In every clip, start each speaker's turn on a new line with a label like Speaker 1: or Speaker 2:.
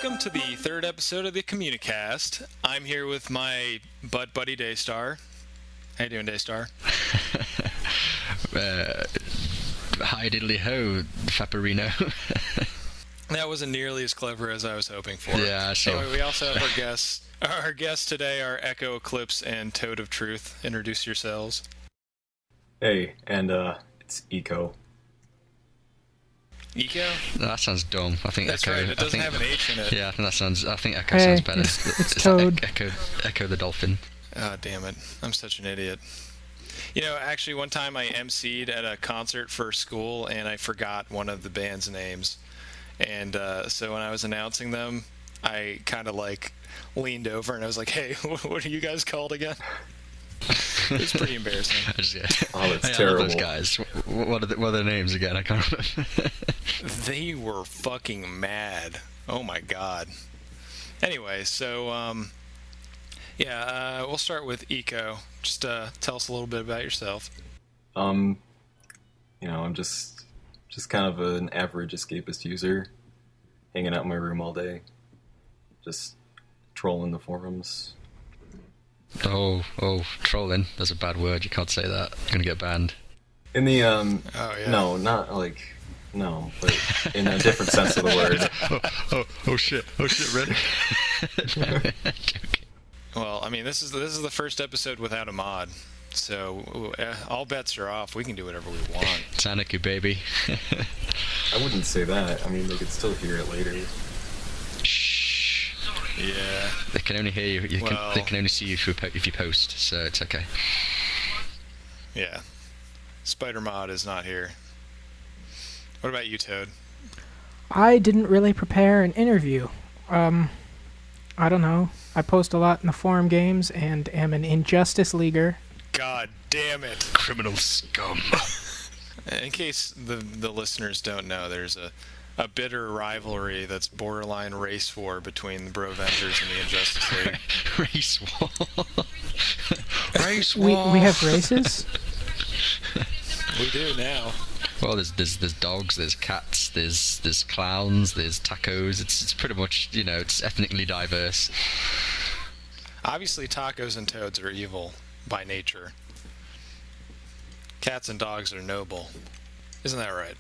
Speaker 1: Welcome to the third episode of the CommuniCast. I'm here with my butt buddy Daystar. How you doing, Daystar?
Speaker 2: Hi diddly ho, Fapperino.
Speaker 1: That wasn't nearly as clever as I was hoping for.
Speaker 2: Yeah, so...
Speaker 1: Anyway, we also have our guests. Our guests today are EcoEclipse and T0ad of Truth. Introduce yourselves.
Speaker 3: Hey, and it's Eco.
Speaker 1: Eco?
Speaker 2: No, that sounds dumb. I think
Speaker 1: That's
Speaker 2: Echo.
Speaker 1: right. It doesn't have an H in it.
Speaker 2: Yeah, I think Echo sounds better.
Speaker 4: It's T0ad.
Speaker 2: Echo the dolphin.
Speaker 1: Oh, damn it. I'm such an idiot. You know, actually, one time I emceed at a concert for school, and I forgot one of the band's names. And so when I was announcing them, I kind of, leaned over, and I was like, hey, what are you guys called again? It was pretty embarrassing.
Speaker 3: Oh, that's
Speaker 2: hey,
Speaker 3: terrible.
Speaker 2: I love those guys. What are their names again? I can't remember.
Speaker 1: They were fucking mad. Oh, my God. Anyway, so... we'll start with Eco. Just tell us a little bit about yourself.
Speaker 3: I'm just kind of an average Escapist user, hanging out in my room all day, just trolling the forums.
Speaker 2: Oh, trolling. That's a bad word. You can't say that. You're gonna get banned.
Speaker 3: In the
Speaker 1: Oh, yeah.
Speaker 3: No, but in a different sense of the word.
Speaker 2: Oh shit, really?
Speaker 1: Well, I mean, this is the first episode without a mod, so all bets are off. We can do whatever we want.
Speaker 2: It's anarchy, baby.
Speaker 3: I wouldn't say that. I mean, they could still hear it later.
Speaker 2: Shh.
Speaker 1: Yeah.
Speaker 2: They can only hear you. They can only see you if you post, so it's okay.
Speaker 1: Yeah. Spider Mod is not here. What about you, T0ad?
Speaker 4: I didn't really prepare an interview. I don't know. I post a lot in the forum games and am an Injustice Leaguer.
Speaker 1: God damn it.
Speaker 2: Criminal scum.
Speaker 1: In case the listeners don't know, there's a bitter rivalry that's borderline race war between the Bro-Ventures and the Injustice League.
Speaker 2: Race war. Race war.
Speaker 4: We have races?
Speaker 1: We do now.
Speaker 2: Well, there's dogs, there's cats, there's clowns, there's tacos. It's pretty much, it's ethnically diverse.
Speaker 1: Obviously, tacos and toads are evil by nature. Cats and dogs are noble. Isn't that right?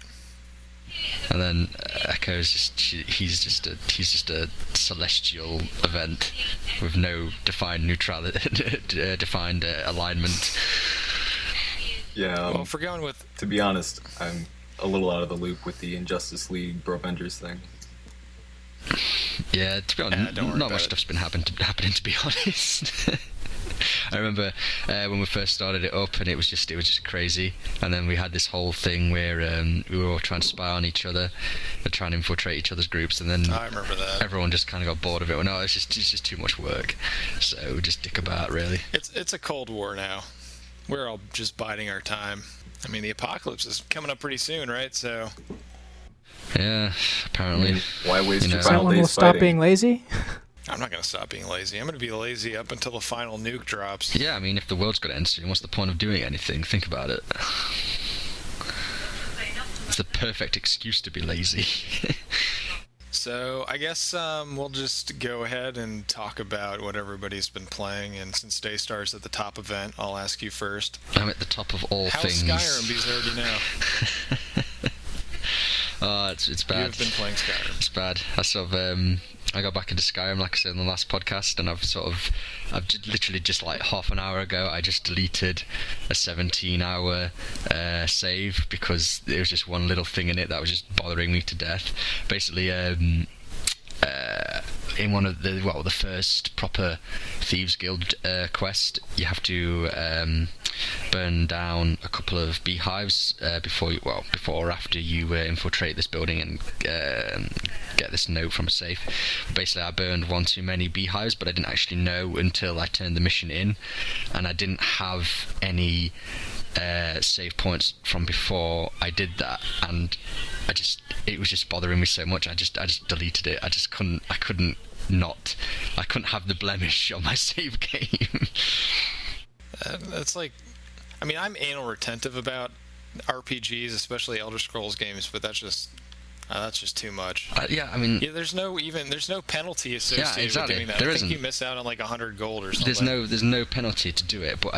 Speaker 2: And then Echo's he's just a celestial event with no defined neutrality, defined alignment.
Speaker 3: Yeah.
Speaker 1: Well, if we're going with...
Speaker 3: To be honest, I'm a little out of the loop with the Injustice League Bro-Ventures thing.
Speaker 2: Yeah, to be honest, not much stuff's been happening, to be honest. I remember when we first started it up, and it was just crazy. And then we had this whole thing where we were all trying to spy on each other, and trying to infiltrate each other's groups. And then
Speaker 1: I remember that. Everyone
Speaker 2: just kind of got bored of it. Well, no, it's just too much work. So we just dick about, really.
Speaker 1: It's a Cold War now. We're all just biding our time. I mean, the apocalypse is coming up pretty soon, right? So.
Speaker 2: Yeah, apparently.
Speaker 3: Why waste your final
Speaker 4: Someone
Speaker 3: days
Speaker 4: will stop
Speaker 3: fighting?
Speaker 4: being lazy?
Speaker 1: I'm not going to stop being lazy. I'm going to be lazy up until the final nuke drops.
Speaker 2: Yeah, I mean, if the world's going to end soon, what's the point of doing anything? Think about it. It's the perfect excuse to be lazy.
Speaker 1: So, I guess we'll just go ahead and talk about what everybody's been playing, and since Daystar's at the top event, I'll ask you first.
Speaker 2: I'm at the top of all things.
Speaker 1: How's Skyrim? Because I already know.
Speaker 2: Oh, it's bad.
Speaker 1: You've been playing Skyrim.
Speaker 2: It's bad. I got back into Skyrim, like I said in the last podcast, and I've literally just like half an hour ago, I just deleted a 17-hour save because there was just one little thing in it that was just bothering me to death. Basically, in one of the first proper Thieves Guild quest, you have to burn down a couple of beehives before or after you infiltrate this building and get this note from a safe. Basically, I burned one too many beehives, but I didn't actually know until I turned the mission in, and I didn't have any save points from before I did that, and it was just bothering me so much. I just deleted it. I couldn't have the blemish on my save game.
Speaker 1: That's like, I mean, I'm anal retentive about RPGs, especially Elder Scrolls games, but that's just That's just too much.
Speaker 2: Yeah, I mean,
Speaker 1: Yeah, there's no penalty associated
Speaker 2: exactly.
Speaker 1: with doing that.
Speaker 2: There
Speaker 1: I think
Speaker 2: isn't.
Speaker 1: you miss out on like 100 gold or something.
Speaker 2: there's no penalty to do it, but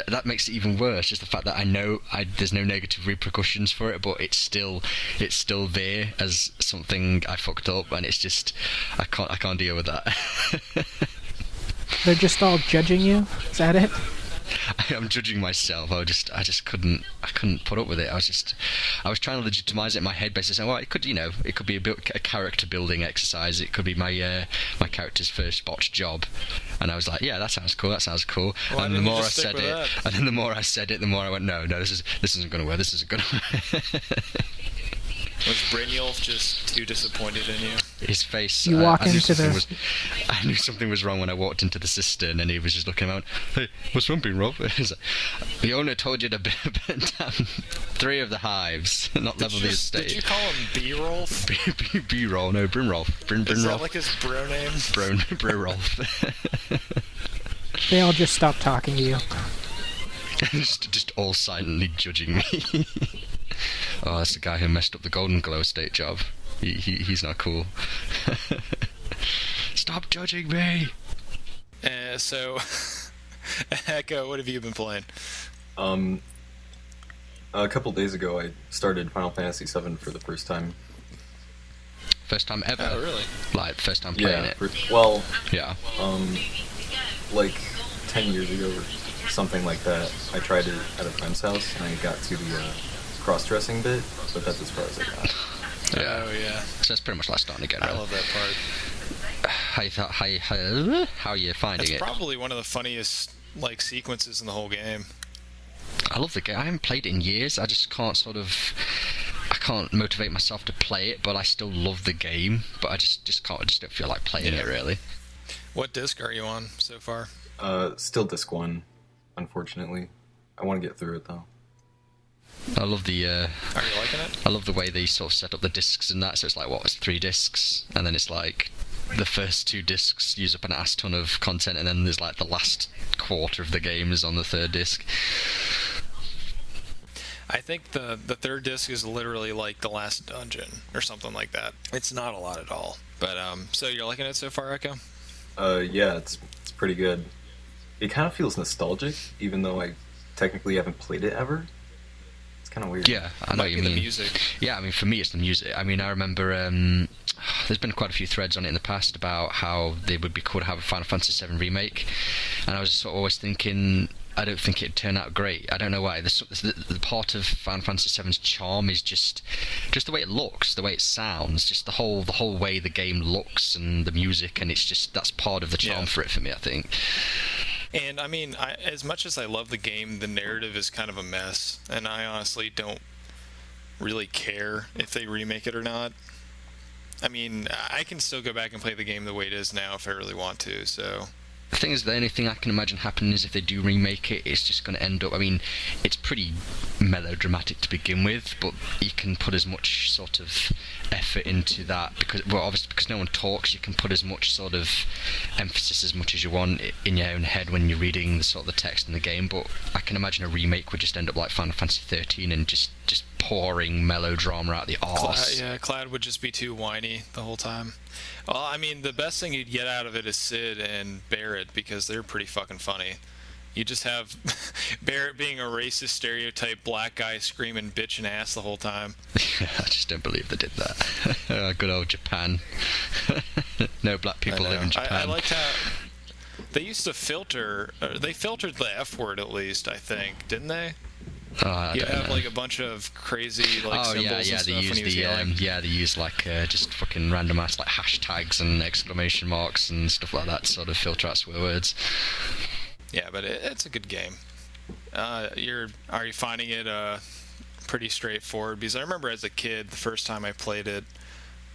Speaker 2: that makes it even worse. Just the fact that I know there's no negative repercussions for it, but it's still there as something I fucked up, and it's just I can't deal with that.
Speaker 4: They're just all judging you? Is that it?
Speaker 2: I'm judging myself. I just couldn't put up with it. I was trying to legitimize it in my head, basically saying, well, it could be a character building exercise. It could be my character's first botched job, and I was like, yeah, that sounds cool.
Speaker 1: Why
Speaker 2: And the
Speaker 1: didn't you
Speaker 2: more I
Speaker 1: just stick
Speaker 2: said
Speaker 1: with
Speaker 2: it,
Speaker 1: that?
Speaker 2: and then the more I said it, the more I went, no, this isn't going to work. This isn't going to work.
Speaker 1: Was Brynjolf just too disappointed in you?
Speaker 2: His face.
Speaker 4: You walk
Speaker 2: I knew
Speaker 4: into
Speaker 2: something
Speaker 4: the-
Speaker 2: I knew something was wrong when I walked into the cistern, and he was just looking around. Hey, what's wrong, Rob? We only told you to burn down 3 of the hives, not level the estate.
Speaker 1: Did you call him B-Rolf?
Speaker 2: B-roll, no, Brimrolf.
Speaker 1: Is that
Speaker 2: Brimrolf.
Speaker 1: like his bro name?
Speaker 2: Bro-rolf.
Speaker 4: They all just stopped talking to you.
Speaker 2: just all silently judging me. Oh, that's the guy who messed up the Golden Glow estate job. He's not cool. Stop judging me!
Speaker 1: So, Echo, what have you been playing?
Speaker 3: A couple days ago, I started Final Fantasy VII for the first time.
Speaker 2: First time ever?
Speaker 1: Oh, really?
Speaker 2: Like, first time playing it?
Speaker 3: Yeah,
Speaker 2: Yeah.
Speaker 3: like 10 years ago or something like that, I tried it at a friend's house, and I got to the cross-dressing bit, but that's as far as I got.
Speaker 2: Yeah.
Speaker 1: Oh, yeah.
Speaker 2: So that's pretty much like starting again.
Speaker 1: I
Speaker 2: Really.
Speaker 1: love that part.
Speaker 2: How are you finding
Speaker 1: It's
Speaker 2: it?
Speaker 1: probably one of the funniest like sequences in the whole game.
Speaker 2: I love the game. I haven't played it in years. I just can't I can't motivate myself to play it, but I still love the game. But I just can't. I just don't feel like playing it really.
Speaker 1: What disc are you on so far?
Speaker 3: Still disc 1, unfortunately. I want to get through it, though.
Speaker 2: I love the.
Speaker 1: Are you liking it?
Speaker 2: I love the way they sort of set up the discs and that. So it's like it's 3 discs, and then it's like the first 2 discs use up an ass ton of content, and then there's like the last quarter of the game is on the 3rd disc.
Speaker 1: I think the 3rd disc is literally like the last dungeon or something like that. It's not a lot at all. But so you're liking it so far, Echo?
Speaker 3: Yeah, it's pretty good. It kind of feels nostalgic, even though I technically haven't played it ever. It's kind of weird.
Speaker 2: Yeah, I know what you mean.
Speaker 1: The music.
Speaker 2: Yeah, I mean, for me, it's the music. I mean, I remember there's been quite a few threads on it in the past about how they would be cool to have a Final Fantasy VII remake, and I was sort of always thinking, I don't think it'd turn out great. I don't know why. The part of Final Fantasy VII's charm is just the way it looks, the way it sounds, just the whole way the game looks and the music, and that's part of the charm for it for me, I think.
Speaker 1: And I mean, as much as I love the game, the narrative is kind of a mess, and I honestly don't really care if they remake it or not. I mean, I can still go back and play the game the way it is now if I really want to, so...
Speaker 2: The thing is, the only thing I can imagine happening is if they do remake it, it's just going to end up... I mean, it's pretty melodramatic to begin with, but you can put as much sort of effort into that, because, well, obviously because no one talks, you can put as much sort of emphasis as much as you want in your own head when you're reading the sort of the text in the game, but I can imagine a remake would just end up like Final Fantasy 13 and just pouring melodrama out the arse.
Speaker 1: Cloud would just be too whiny the whole time. Well, I mean, the best thing you'd get out of it is Sid and Barrett, because they're pretty fucking funny. You just have Barrett being a racist stereotype black guy screaming bitch and ass the whole time.
Speaker 2: I just don't believe they did that. Good old Japan. No black people live in Japan.
Speaker 1: I liked how they used to filter. They filtered the F word at least, I think, didn't they? You have like a bunch of crazy like symbols and stuff
Speaker 2: they use
Speaker 1: when he was yelling.
Speaker 2: they use like just fucking random ass like hashtags and exclamation marks and stuff like that to sort of filter out swear words.
Speaker 1: Yeah, but it's a good game. Are you finding it pretty straightforward? Because I remember as a kid, the first time I played it,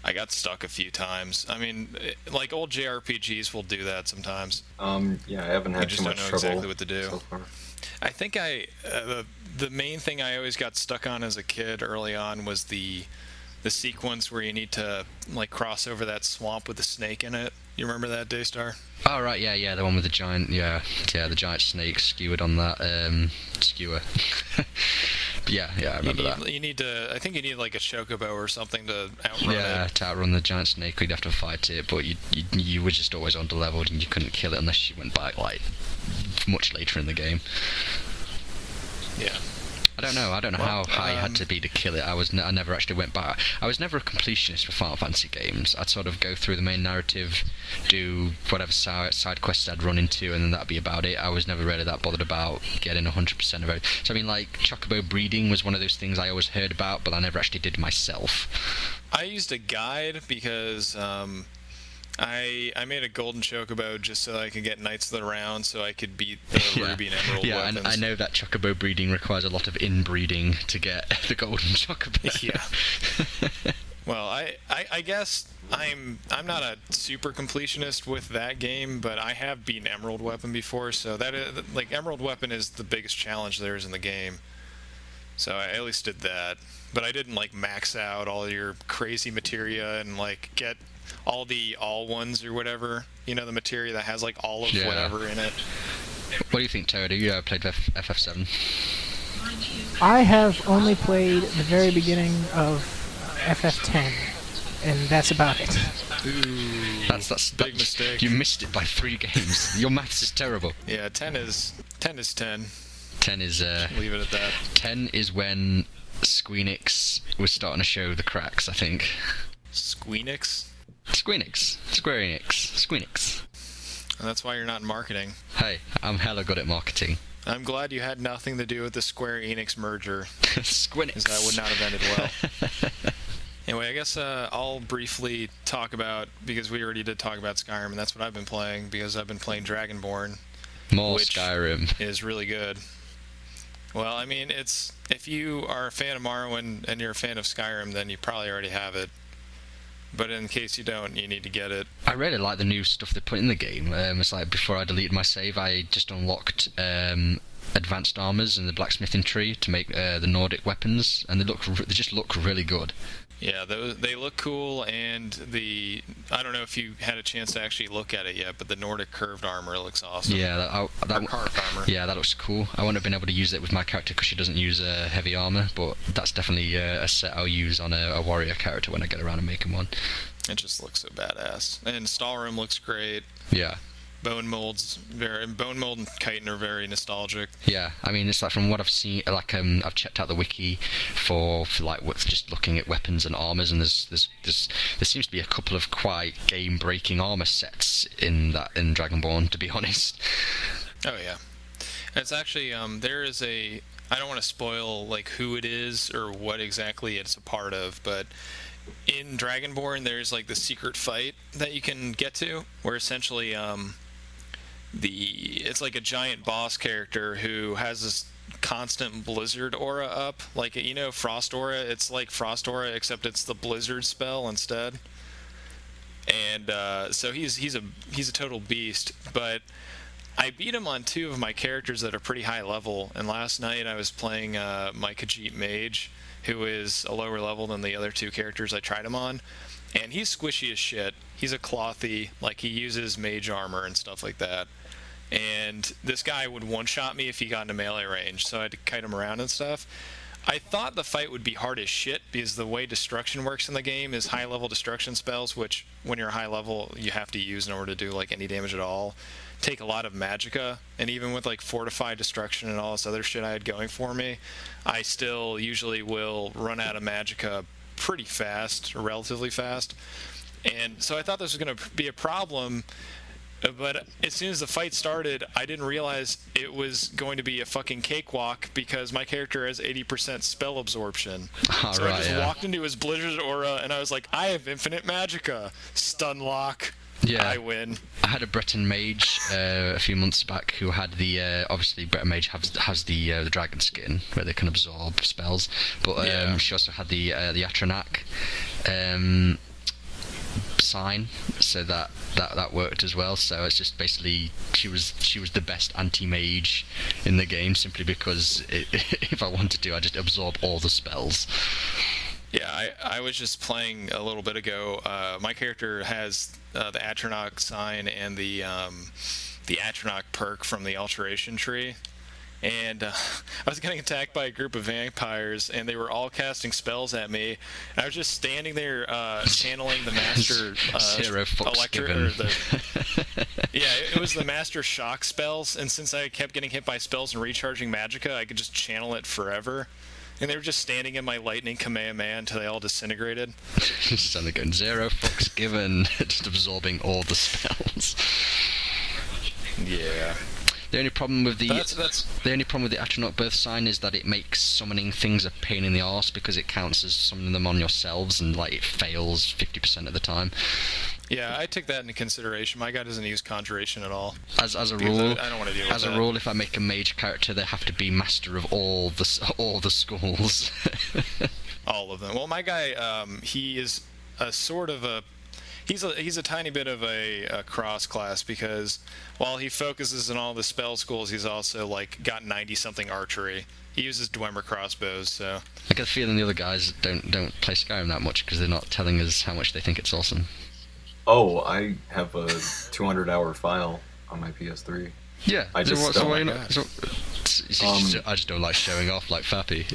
Speaker 1: I got stuck a few times. I mean, like old JRPGs will do that sometimes.
Speaker 3: Yeah, I haven't had too much trouble
Speaker 1: exactly what to do.
Speaker 3: so far.
Speaker 1: I think the main thing I always got stuck on as a kid early on was the sequence where you need to like cross over that swamp with the snake in it. You remember that, Daystar?
Speaker 2: Oh right, yeah, the one with the giant, the giant snake skewered on that skewer. But Yeah, I remember that.
Speaker 1: You need to. I think you need like a chocobo or something to outrun
Speaker 2: Yeah,
Speaker 1: it.
Speaker 2: to outrun the giant snake, you'd have to fight it, but you were just always underleveled and you couldn't kill it unless you went back like much later in the game.
Speaker 1: Yeah.
Speaker 2: I don't know how high I had to be to kill it. I never actually went back. I was never a completionist for Final Fantasy games. I'd sort of go through the main narrative, do whatever side quests I'd run into, and then that'd be about it. I was never really that bothered about getting 100% of it. So I mean, like, chocobo breeding was one of those things I always heard about, but I never actually did myself.
Speaker 1: I used a guide because I made a golden chocobo just so I could get Knights of the Round, so I could beat the Ruby and Emerald weapons.
Speaker 2: And I know that chocobo breeding requires a lot of inbreeding to get the golden chocobo.
Speaker 1: Yeah. Well, I guess I'm not a super completionist with that game, but I have beaten Emerald Weapon before, so that is, like, Emerald Weapon is the biggest challenge there is in the game. So I at least did that, but I didn't like max out all your crazy materia and like get all the all ones or whatever. You know, the materia that has like all of whatever in it.
Speaker 2: What do you think, Toad? Have you played FF7?
Speaker 4: I have only played the very beginning of FF10, and that's about it.
Speaker 1: Ooh,
Speaker 2: that's
Speaker 1: big mistake.
Speaker 2: You missed it by 3 games. Your maths is terrible.
Speaker 1: Yeah, 10 is 10.
Speaker 2: 10 is
Speaker 1: Leave it at that.
Speaker 2: 10 is when Squeenix was starting to show the cracks, I think.
Speaker 1: Squeenix?
Speaker 2: Square Enix.
Speaker 1: And that's why you're not in marketing.
Speaker 2: Hey, I'm hella good at marketing.
Speaker 1: I'm glad you had nothing to do with the Square Enix merger,
Speaker 2: Squeenix.
Speaker 1: because that would not have ended well. Anyway, I guess I'll briefly talk about, because we already did talk about Skyrim, and that's what I've been playing, because I've been playing Dragonborn.
Speaker 2: More
Speaker 1: which
Speaker 2: Skyrim.
Speaker 1: is really good. Well, I mean, if you are a fan of Morrowind and you're a fan of Skyrim, then you probably already have it. But in case you don't, you need to get it.
Speaker 2: I really like the new stuff they put in the game. It's like before I deleted my save, I just unlocked advanced armors in the blacksmithing tree to make the Nordic weapons, and they just look really good.
Speaker 1: Yeah, they look cool, and I don't know if you had a chance to actually look at it yet, but the Nordic curved armor looks awesome.
Speaker 2: Yeah, that
Speaker 1: carved armor.
Speaker 2: Yeah, that looks cool. I wouldn't have been able to use it with my character because she doesn't use heavy armor, but that's definitely a set I'll use on a warrior character when I get around and making one.
Speaker 1: It just looks so badass. And Stalrim looks great.
Speaker 2: Yeah.
Speaker 1: Bone Mold and Chitin are very nostalgic.
Speaker 2: Yeah, I mean, it's like from what I've seen, like I've checked out the wiki for like what's just looking at weapons and armors, and there seems to be a couple of quite game-breaking armor sets in Dragonborn, to be honest.
Speaker 1: Oh yeah, it's actually there is I don't want to spoil like who it is or what exactly it's a part of, but in Dragonborn there's like the secret fight that you can get to, where essentially it's like a giant boss character who has this constant blizzard aura up, like, you know, frost aura. It's like frost aura except it's the blizzard spell instead. And so he's a total beast. But I beat him on 2 of my characters that are pretty high level, and last night I was playing my Khajiit mage, who is a lower level than the other 2 characters I tried him on, and he's squishy as shit. He's a clothy, like, he uses mage armor and stuff like that. And this guy would one-shot me if he got into melee range, so I had to kite him around and stuff. I thought the fight would be hard as shit, because the way destruction works in the game is high-level destruction spells, which, when you're high level, you have to use in order to do, like, any damage at all, take a lot of magicka, and even with, like, fortified destruction and all this other shit I had going for me, I still usually will run out of magicka pretty fast, or relatively fast. And so I thought this was going to be a problem, but as soon as the fight started, I didn't realize it was going to be a fucking cakewalk, because my character has 80% spell absorption. I just walked into his blizzard aura, and I was like, I have infinite magicka. Stun lock. Yeah, I win.
Speaker 2: I had a Breton mage a few months back who had the obviously Breton mage has the dragon skin where they can absorb spells, but she also had the Atronak sign, so that worked as well. So it's just basically she was the best anti-mage in the game, simply because if I wanted to, I just absorb all the spells.
Speaker 1: Yeah, I was just playing a little bit ago. My character has the Atronach sign and the Atronach perk from the Alteration tree, and I was getting attacked by a group of vampires, and they were all casting spells at me. I was just standing there channeling the master
Speaker 2: Zero fucks given.
Speaker 1: Yeah, it was the master shock spells, and since I kept getting hit by spells and recharging magicka, I could just channel it forever. And they were just standing in my lightning Kamehameha until they all disintegrated.
Speaker 2: Just on the gun, 0 fucks given, just absorbing all the spells.
Speaker 1: Yeah.
Speaker 2: The only problem with the
Speaker 1: That's
Speaker 2: the only problem with the Atronach birth sign is that it makes summoning things a pain in the arse because it counts as summoning them on yourselves and like it fails 50% of the time.
Speaker 1: Yeah, I took that into consideration. My guy doesn't use conjuration at all.
Speaker 2: As a rule,
Speaker 1: I don't want to deal with
Speaker 2: as
Speaker 1: that.
Speaker 2: a rule, if I make a mage character, they have to be master of all the schools.
Speaker 1: All of them. Well, my guy, he is a sort of a... He's a tiny bit of a cross class because while he focuses on all the spell schools, he's also like got 90-something archery. He uses Dwemer crossbows, so...
Speaker 2: I get the feeling the other guys don't play Skyrim that much because they're not telling us how much they think it's awesome.
Speaker 3: Oh, I have a 200-hour file on my PS3.
Speaker 2: Yeah,
Speaker 3: I just
Speaker 2: so why
Speaker 3: don't.
Speaker 2: not? I just don't like showing off like Fappy.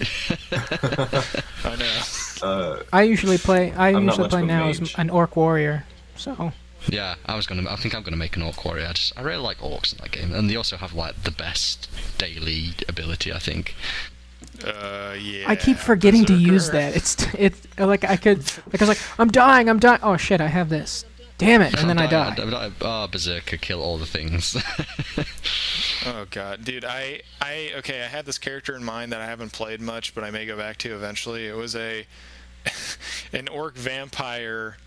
Speaker 1: I know.
Speaker 4: I usually play
Speaker 3: not much of a
Speaker 4: now as
Speaker 3: mage.
Speaker 4: an orc warrior, so
Speaker 2: Yeah, I think I'm gonna make an orc warrior. I really like orcs in that game, and they also have like the best daily ability, I think.
Speaker 1: Yeah.
Speaker 4: I keep forgetting to use
Speaker 1: Berserker.
Speaker 4: that. It's like I was like, I'm dying. Oh shit, I have this. Damn it, and then I die.
Speaker 2: Berserker, kill all the things.
Speaker 1: Oh god, dude, I had this character in mind that I haven't played much, but I may go back to eventually. It was an orc vampire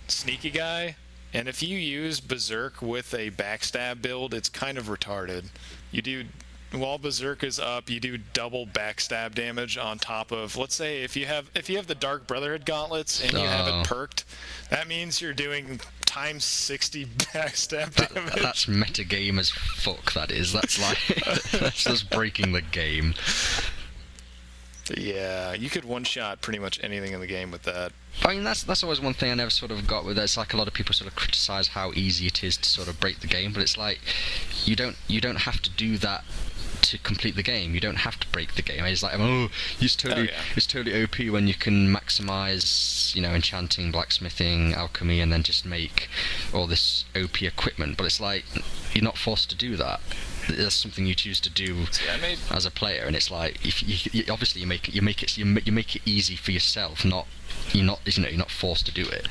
Speaker 1: sneaky guy, and if you use Berserk with a backstab build, it's kind of retarded. While Berserk is up, you do double backstab damage on top of, let's say, if you have the Dark Brotherhood gauntlets and you have it perked, that means you're doing times 60 backstab damage.
Speaker 2: That's metagame as fuck. That is. That's like that's just breaking the game.
Speaker 1: Yeah, you could one-shot pretty much anything in the game with that.
Speaker 2: I mean, that's always one thing I never sort of got with it. It's like a lot of people sort of criticize how easy it is to sort of break the game, but it's like you don't have to do that to complete the game. You don't have to break the game. It's like, it's totally OP when you can maximize, enchanting, blacksmithing, alchemy, and then just make all this OP equipment. But it's like you're not forced to do that. That's something you choose to do as a player, and it's like if you make it easy for yourself. You're not forced to do it.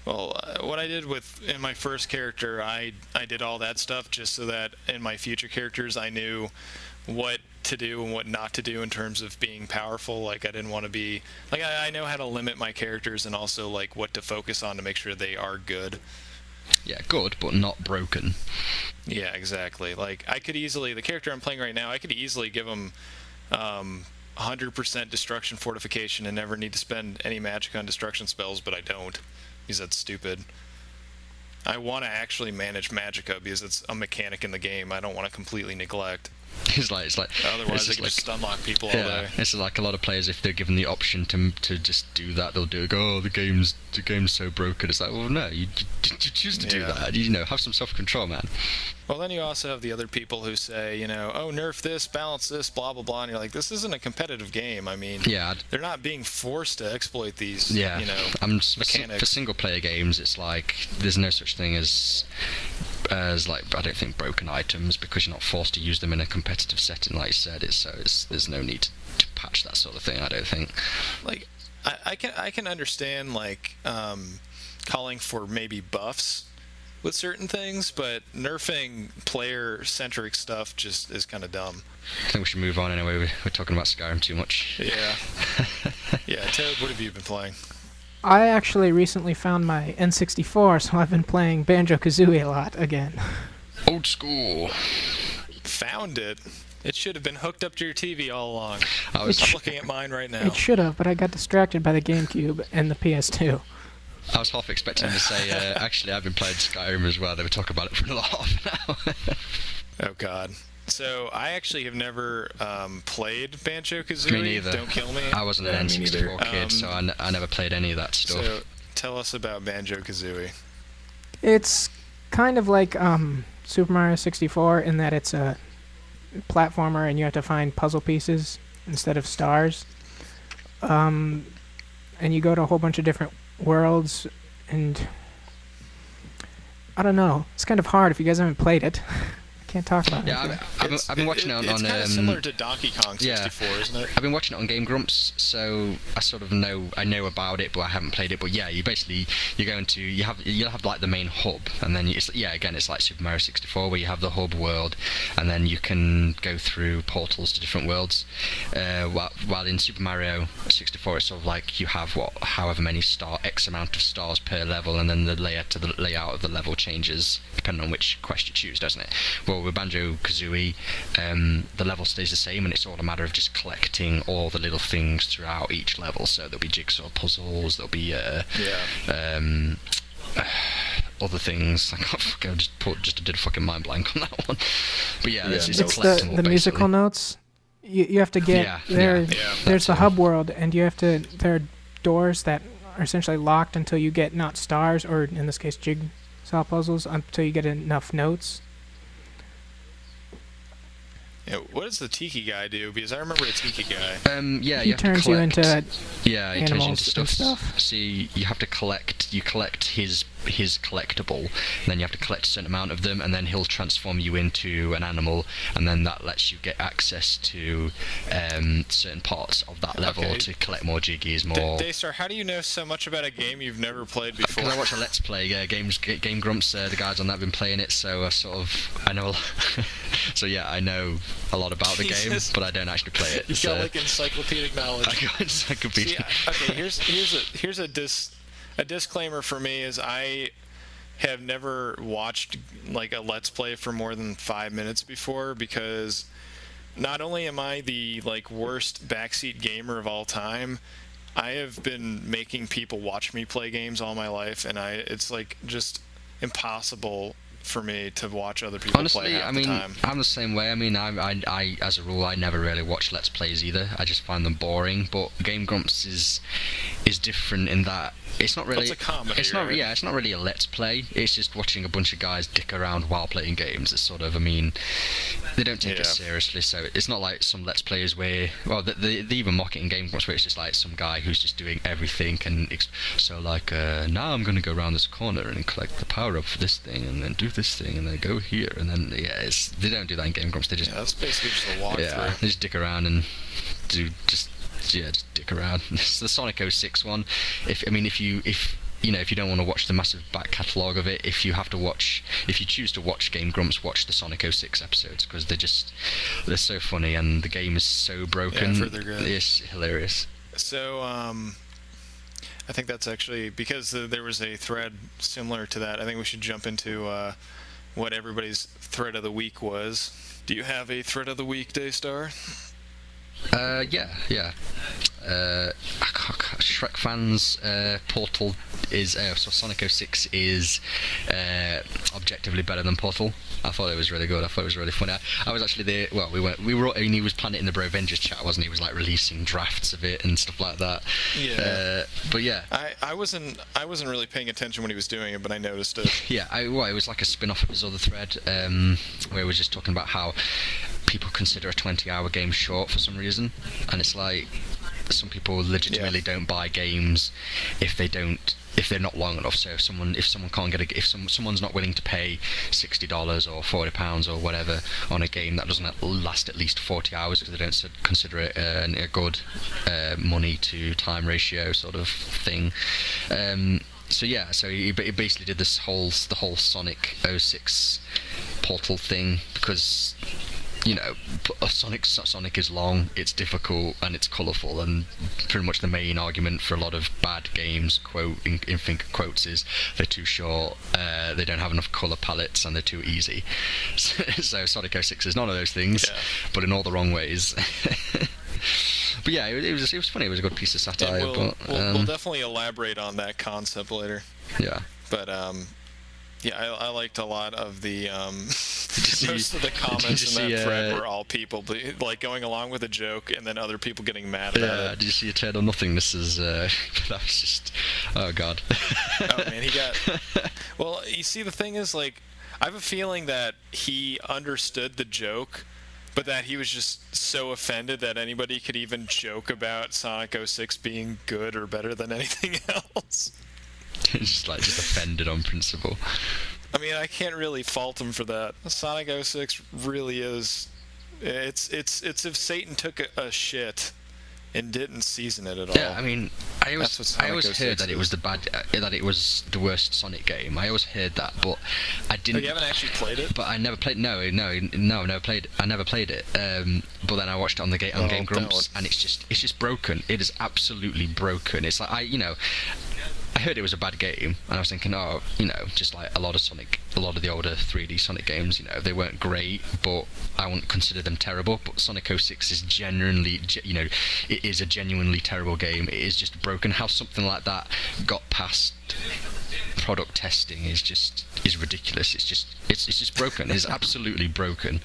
Speaker 1: Well, what I did in my first character, I did all that stuff just so that in my future characters I knew what to do and what not to do in terms of being powerful. Like I didn't want to be like I know how to limit my characters and also like what to focus on to make sure they are good.
Speaker 2: Yeah, good, but not broken.
Speaker 1: Yeah, exactly. Like the character I'm playing right now, I could easily give him 100% destruction fortification and never need to spend any magic on destruction spells, but I don't because that's stupid. I want to actually manage magicka because it's a mechanic in the game I don't want to completely neglect.
Speaker 2: It's like
Speaker 1: Otherwise, they can just stun-lock people all day.
Speaker 2: It's like a lot of players, if they're given the option to just do that, they'll do it. Go, the game's so broken. It's like, well, no, you choose to do that. Have some self-control, man.
Speaker 1: Well, then you also have the other people who say, oh, nerf this, balance this, blah, blah, blah. And you're like, this isn't a competitive game. I mean, they're not being forced to exploit these, mechanics.
Speaker 2: For single-player games, it's like, there's no such thing as like, I don't think broken items, because you're not forced to use them in a competitive setting, like you said. There's no need to patch that sort of thing, I don't think.
Speaker 1: Like, I can understand, like, calling for maybe buffs with certain things, but nerfing player-centric stuff just is kind of dumb.
Speaker 2: I think we should move on anyway. We're talking about Skyrim too much.
Speaker 1: Yeah. Yeah, Toad, what have you been playing?
Speaker 4: I actually recently found my N64, so I've been playing Banjo-Kazooie a lot again.
Speaker 2: Old school.
Speaker 1: Found it? It should have been hooked up to your TV all along.
Speaker 2: I was
Speaker 1: I'm looking at mine right now.
Speaker 4: It should have, but I got distracted by the GameCube and the PS2.
Speaker 2: I was half expecting to say, actually, I've been playing Skyrim as well. They were talking about it for another half an hour.
Speaker 1: Oh, God. So, I actually have never played Banjo-Kazooie.
Speaker 2: Me neither.
Speaker 1: Don't kill me.
Speaker 2: I wasn't an N64 kid, so I never played any of that stuff.
Speaker 1: So, tell us about Banjo-Kazooie.
Speaker 4: It's kind of like Super Mario 64 in that it's a platformer, and you have to find puzzle pieces instead of stars. And you go to a whole bunch of different worlds, and I don't know. It's kind of hard if you guys haven't played it. I can't talk about it.
Speaker 2: Yeah, I've been watching it on.
Speaker 1: It's kind of similar to Donkey Kong 64, isn't it?
Speaker 2: I've been watching it on Game Grumps, so I sort of know about it, but I haven't played it. But yeah, you'll have like the main hub, and then it's like Super Mario 64, where you have the hub world, and then you can go through portals to different worlds. While in Super Mario 64, it's sort of like you have however many X amount of stars per level, and then the layout of the level changes depending on which quest you choose, doesn't it? Well, with Banjo-Kazooie, the level stays the same, and it's all a matter of just collecting all the little things throughout each level. So there'll be jigsaw puzzles, there'll be other things. I just did a fucking mind blank on that one. But yeah, this is
Speaker 4: it's
Speaker 2: collectible.
Speaker 4: the musical notes. You have to get there's the hub world, and there are doors that are essentially locked until you get not stars, or in this case jigsaw puzzles, until you get enough notes.
Speaker 1: Yeah, what does the tiki guy do? Because I remember a tiki guy.
Speaker 4: He turns you into
Speaker 2: animals
Speaker 4: and stuff.
Speaker 2: So you have to collect. You collect his collectible, and then you have to collect a certain amount of them, and then he'll transform you into an animal, and then that lets you get access to certain parts of that level to collect more jiggies, more.
Speaker 1: Daystar, how do you know so much about a game you've never played before?
Speaker 2: Because I watch a Let's Play Game Grumps. The guys on that have been playing it, so I know a lot. So yeah, I know a lot about the game, but I don't actually play it.
Speaker 1: You've got like encyclopedic knowledge.
Speaker 2: I got encyclopedic.
Speaker 1: Okay, here's a disclaimer for me is I have never watched like a Let's Play for more than 5 minutes before, because not only am I the like worst backseat gamer of all time, I have been making people watch me play games all my life, and it's like just impossible for me to watch other people play half the time.
Speaker 2: I'm the same way. I mean, I as a rule, I never really watch Let's Plays either. I just find them boring. But Game Grumps is different in that it's not really.
Speaker 1: It's a comedy.
Speaker 2: It's not.
Speaker 1: Right?
Speaker 2: Yeah, it's not really a Let's Play. It's just watching a bunch of guys dick around while playing games. It's sort of. I mean, they don't take it seriously. So it's not like some Let's Players where, well, they even mock it in Game Grumps where it's just like some guy who's just doing everything and now I'm going to go around this corner and collect the power up for this thing and then do this thing and then go here and then they don't do that in Game Grumps. They just
Speaker 1: that's basically just a walkthrough.
Speaker 2: Yeah, they just dick around and just dick around. It's the Sonic 06 one. If you don't want to watch the massive back catalogue of it, if you choose to watch Game Grumps, watch the Sonic 06 episodes, because they're so funny and the game is so broken.
Speaker 1: Yeah, they're good.
Speaker 2: It's hilarious.
Speaker 1: So I think that's actually because there was a thread similar to that. I think we should jump into what everybody's thread of the week was. Do you have a thread of the week, Daystar?
Speaker 2: Yeah. Shrek fans Portal is so Sonic 06 is objectively better than Portal. I thought it was really good. I thought it was really funny. I was actually there. Well, we were. And he was planning it in the Bro Avengers chat, wasn't he? He was like releasing drafts of it and stuff like that.
Speaker 1: Yeah.
Speaker 2: But yeah.
Speaker 1: I wasn't really paying attention when he was doing it, but I noticed it.
Speaker 2: Yeah. It was like a spin-off of his other thread where he was just talking about how people consider a 20-hour game short for some reason, and it's like some people legitimately don't buy games if they're not long enough. So if someone can't get if someone's not willing to pay $60 or £40 or whatever on a game that doesn't last at least 40 hours because they don't consider it a good money to time ratio sort of thing. So he basically did the whole Sonic 06 Portal thing because, you know, Sonic is long, it's difficult, and it's colourful, and pretty much the main argument for a lot of bad games, in finger quotes, is they're too short, they don't have enough colour palettes, and they're too easy. So Sonic 06 is none of those things, but in all the wrong ways. But yeah, it was funny. It was a good piece of satire.
Speaker 1: We'll definitely elaborate on that concept later.
Speaker 2: Yeah.
Speaker 1: But I liked a lot of the most of the comments in that thread were all people like going along with a joke and then other people getting mad about it.
Speaker 2: Did you see Eternal Nothingness? That was just, oh god.
Speaker 1: Oh man, he got. Well, you see, the thing is, like, I have a feeling that he understood the joke, but that he was just so offended that anybody could even joke about Sonic 06 being good or better than anything else.
Speaker 2: just offended on principle.
Speaker 1: I mean, I can't really fault him for that. Sonic 06 really is. It's if Satan took a shit and didn't season it at all.
Speaker 2: Yeah, I mean, I always heard that it was that it was the worst Sonic game. I always heard that, but I didn't.
Speaker 1: Oh, you haven't actually played it?
Speaker 2: But I never played. No, never played. I never played it. But then I watched it on Game Grumps, and it's just broken. It is absolutely broken. It's like I heard it was a bad game, and I was thinking, just like a lot of the older 3D Sonic games, they weren't great, but I wouldn't consider them terrible. But Sonic 06 is genuinely, it is a genuinely terrible game. It is just broken. How something like that got past product testing is ridiculous. It's just broken. It's absolutely broken.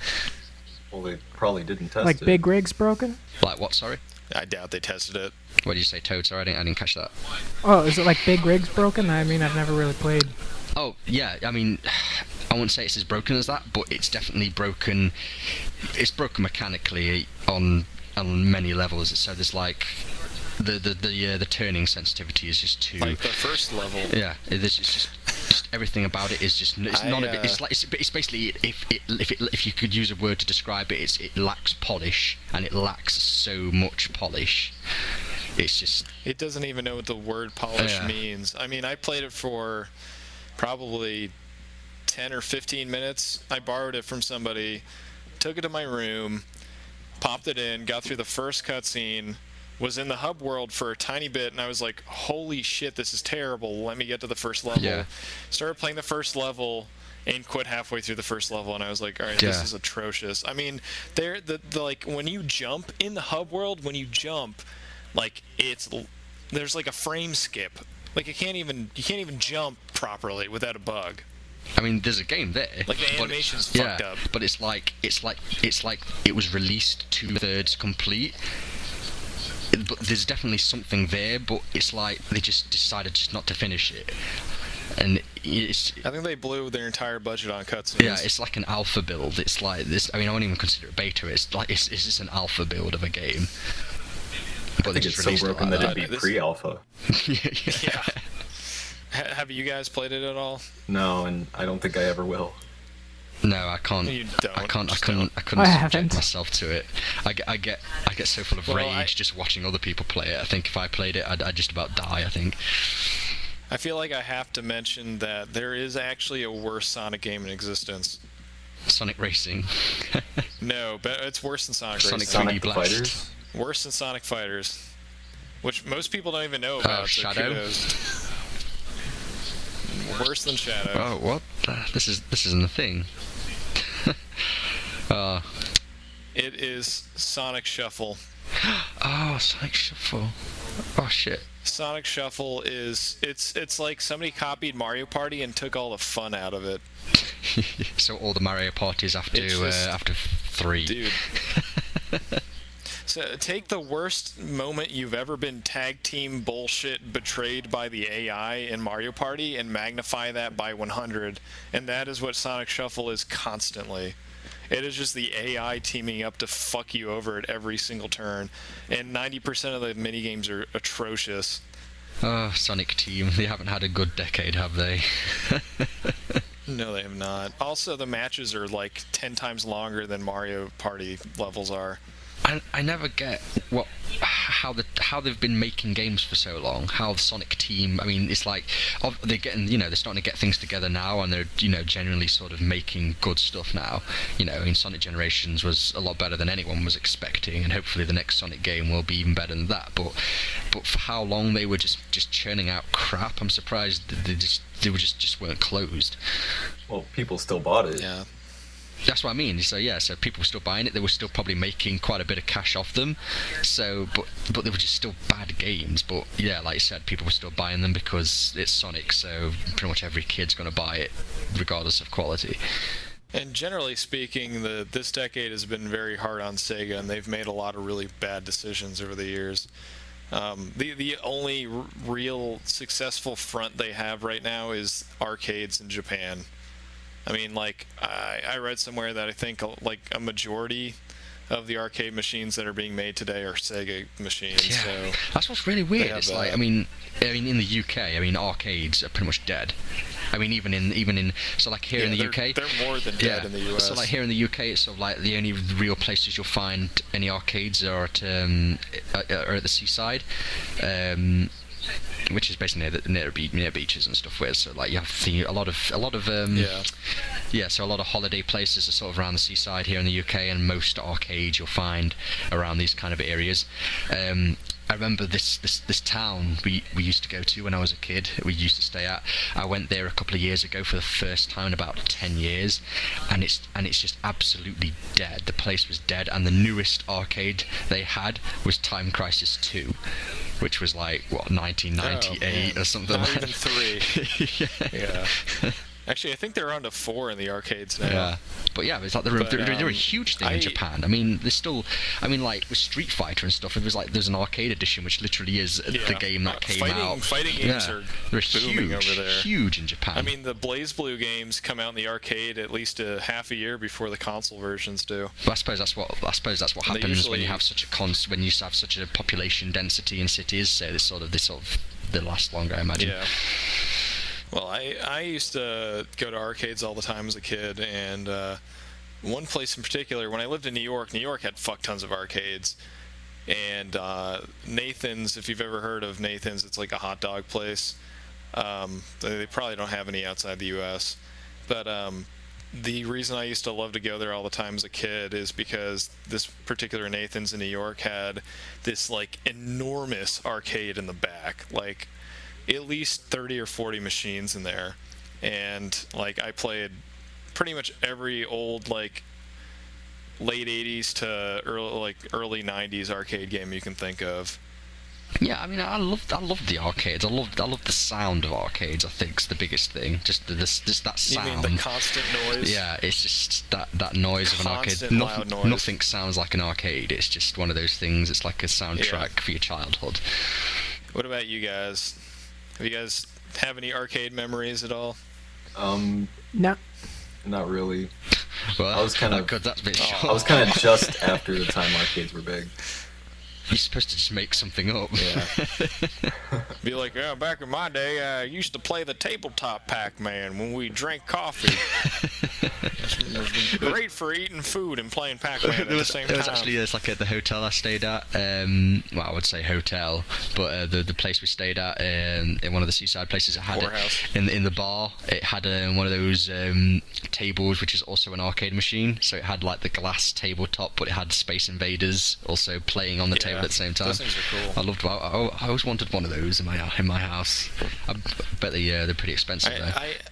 Speaker 3: Well, they probably didn't test
Speaker 4: Like
Speaker 3: it.
Speaker 4: Big Rig's broken?
Speaker 2: Like what? Sorry.
Speaker 1: I doubt they tested it.
Speaker 2: What did you say, Toad? Sorry, I didn't catch that.
Speaker 4: Oh, is it like Big Rig's broken? I mean, I've never really played.
Speaker 2: Oh, yeah, I mean, I wouldn't say it's as broken as that, but it's definitely broken. It's broken mechanically on many levels. So there's like the turning sensitivity is just too.
Speaker 1: Like the first level.
Speaker 2: Yeah, there's just everything about it is just. It's none of it. It's basically if you could use a word to describe it, it lacks polish, and it lacks so much polish. It's just.
Speaker 1: It doesn't even know what the word polish means. I mean, I played it for probably 10 or 15 minutes. I borrowed it from somebody, took it to my room, popped it in, got through the first cutscene, was in the hub world for a tiny bit, and I was like, holy shit, this is terrible. Let me get to the first level.
Speaker 2: Yeah.
Speaker 1: Started playing the first level and quit halfway through the first level, and I was like, all right, this is atrocious. I mean, like when you jump in the hub world, when you jump, like there's like a frame skip. Like you can't even jump properly without a bug.
Speaker 2: I mean, there's a game there.
Speaker 1: Like the animation's fucked up.
Speaker 2: But it's like it was released 2/3 complete. But there's definitely something there, but it's like they just decided just not to finish it. And I
Speaker 1: think they blew their entire budget on cutscenes.
Speaker 2: Yeah, it's like an alpha build. It's like this. I mean, I wouldn't even consider it beta. It's just an alpha build of a game. But
Speaker 3: I think it's so broken that it'd be pre-alpha.
Speaker 1: Yeah. Have you guys played it at all?
Speaker 3: No, and I don't think I ever will.
Speaker 2: No, I can't.
Speaker 1: You don't.
Speaker 2: I couldn't subject myself to it. I get so full of rage just watching other people play it. I think if I played it, I'd just about die. I think.
Speaker 1: I feel like I have to mention that there is actually a worse Sonic game in existence.
Speaker 2: Sonic Racing.
Speaker 1: No, but it's worse than Sonic Racing.
Speaker 3: Sonic Fighters.
Speaker 1: Worse than Sonic Fighters, which most people don't even know about.
Speaker 2: Shadow.
Speaker 1: Kudos. Worse than Shadow.
Speaker 2: Oh, what? This isn't a thing.
Speaker 1: It is Sonic Shuffle.
Speaker 2: Oh, Sonic Shuffle. Oh shit.
Speaker 1: Sonic Shuffle is it's like somebody copied Mario Party and took all the fun out of it.
Speaker 2: So all the Mario parties after 3.
Speaker 1: Dude. So take the worst moment you've ever been tag team bullshit betrayed by the AI in Mario Party and magnify that by 100, and that is what Sonic Shuffle is constantly. It is just the AI teaming up to fuck you over at every single turn, and 90% of the minigames are atrocious.
Speaker 2: Oh, Sonic Team, they haven't had a good decade, have they?
Speaker 1: No, they have not. Also, the matches are like 10 times longer than Mario Party levels are.
Speaker 2: I never get how they've been making games for so long. How the Sonic Team, I mean, it's like they're getting, they're starting to get things together now, and they're, generally sort of making good stuff now. I mean, Sonic Generations was a lot better than anyone was expecting, and hopefully the next Sonic game will be even better than that. But for how long they were just churning out crap, I'm surprised that they just weren't closed.
Speaker 3: Well, people still bought it.
Speaker 2: Yeah. That's what I mean. So people were still buying it. They were still probably making quite a bit of cash off them. So, but they were just still bad games. But yeah, like I said, people were still buying them because it's Sonic. So pretty much every kid's going to buy it, regardless of quality.
Speaker 1: And generally speaking, this decade has been very hard on Sega, and they've made a lot of really bad decisions over the years. The only real successful front they have right now is arcades in Japan. I mean, like, I read somewhere that I think, like, a majority of the arcade machines that are being made today are Sega machines.
Speaker 2: Yeah,
Speaker 1: So
Speaker 2: that's what's really weird.
Speaker 1: have
Speaker 2: It's
Speaker 1: that.
Speaker 2: like, I mean, in the UK, I mean, arcades are pretty much dead. I mean, even in so like here in the
Speaker 1: they're,
Speaker 2: UK,
Speaker 1: they're more than dead in the US.
Speaker 2: So like here in the UK, it's sort of like the only real places you'll find any arcades are at the seaside, which is basically near beaches and stuff. Where so like you have a lot of so a lot of holiday places are sort of around the seaside here in the UK, and most arcades you'll find around these kind of areas. I remember this town we used to go to when I was a kid. We used to stay at. I went there a couple of years ago for the first time in about 10 years, and it's just absolutely dead. The place was dead, and the newest arcade they had was Time Crisis 2, which was like 1998 or something.
Speaker 1: Not
Speaker 2: like
Speaker 1: even 3. Yeah. Actually, I think they're on to 4 in the arcades now.
Speaker 2: Yeah, but yeah, it's like they're a huge thing in Japan. I mean, there's still, I mean, like with Street Fighter and stuff, it was like there's an arcade edition which literally is the game that came out.
Speaker 1: Fighting games are
Speaker 2: they're
Speaker 1: booming
Speaker 2: huge,
Speaker 1: over there.
Speaker 2: huge in Japan.
Speaker 1: I mean, the BlazBlue games come out in the arcade at least a half a year before the console versions do.
Speaker 2: But I suppose that's what
Speaker 1: And they
Speaker 2: happens when you
Speaker 1: usually-
Speaker 2: have such a when you have such a population density in cities. So they last longer, I imagine.
Speaker 1: Yeah. Well, I used to go to arcades all the time as a kid, and one place in particular, when I lived in New York had fuck tons of arcades. And Nathan's, if you've ever heard of Nathan's, it's like a hot dog place. They probably don't have any outside the U.S. But the reason I used to love to go there all the time as a kid is because this particular Nathan's in New York had this like enormous arcade in the back, like at least 30 or 40 machines in there, and like I played pretty much every old like late 80s to early 90s arcade game you can think of.
Speaker 2: Yeah, I mean, I love the arcades. I love the sound of arcades. I think is the biggest thing. Just that sound.
Speaker 1: You mean the constant noise?
Speaker 2: Yeah, it's just that noise of an arcade.
Speaker 1: Constant loud noise.
Speaker 2: Nothing sounds like an arcade. It's just one of those things. It's like a soundtrack for your childhood.
Speaker 1: What about you guys? Have you guys have any arcade memories at all?
Speaker 4: No.
Speaker 3: Not really.
Speaker 2: Well,
Speaker 3: I was kind of-
Speaker 2: God, that's a bit short.
Speaker 3: I was kind of just after the time arcades were big.
Speaker 2: You're supposed to just make something up.
Speaker 3: Yeah.
Speaker 1: Be like, yeah, back in my day, I used to play the tabletop Pac-Man when we drank coffee. It was great for eating food and playing Pac-Man at the same
Speaker 2: It was
Speaker 1: time.
Speaker 2: actually it's like at the hotel I stayed at. Well, I would say hotel, but the place we stayed at in one of the seaside places, it had
Speaker 1: Whorehouse.
Speaker 2: in the bar. It had one of those tables, which is also an arcade machine. So it had like the glass tabletop, but it had Space Invaders also playing on the table at the same time.
Speaker 1: Those things are cool.
Speaker 2: I loved. I always wanted one of those in my house. I bet they're pretty expensive though.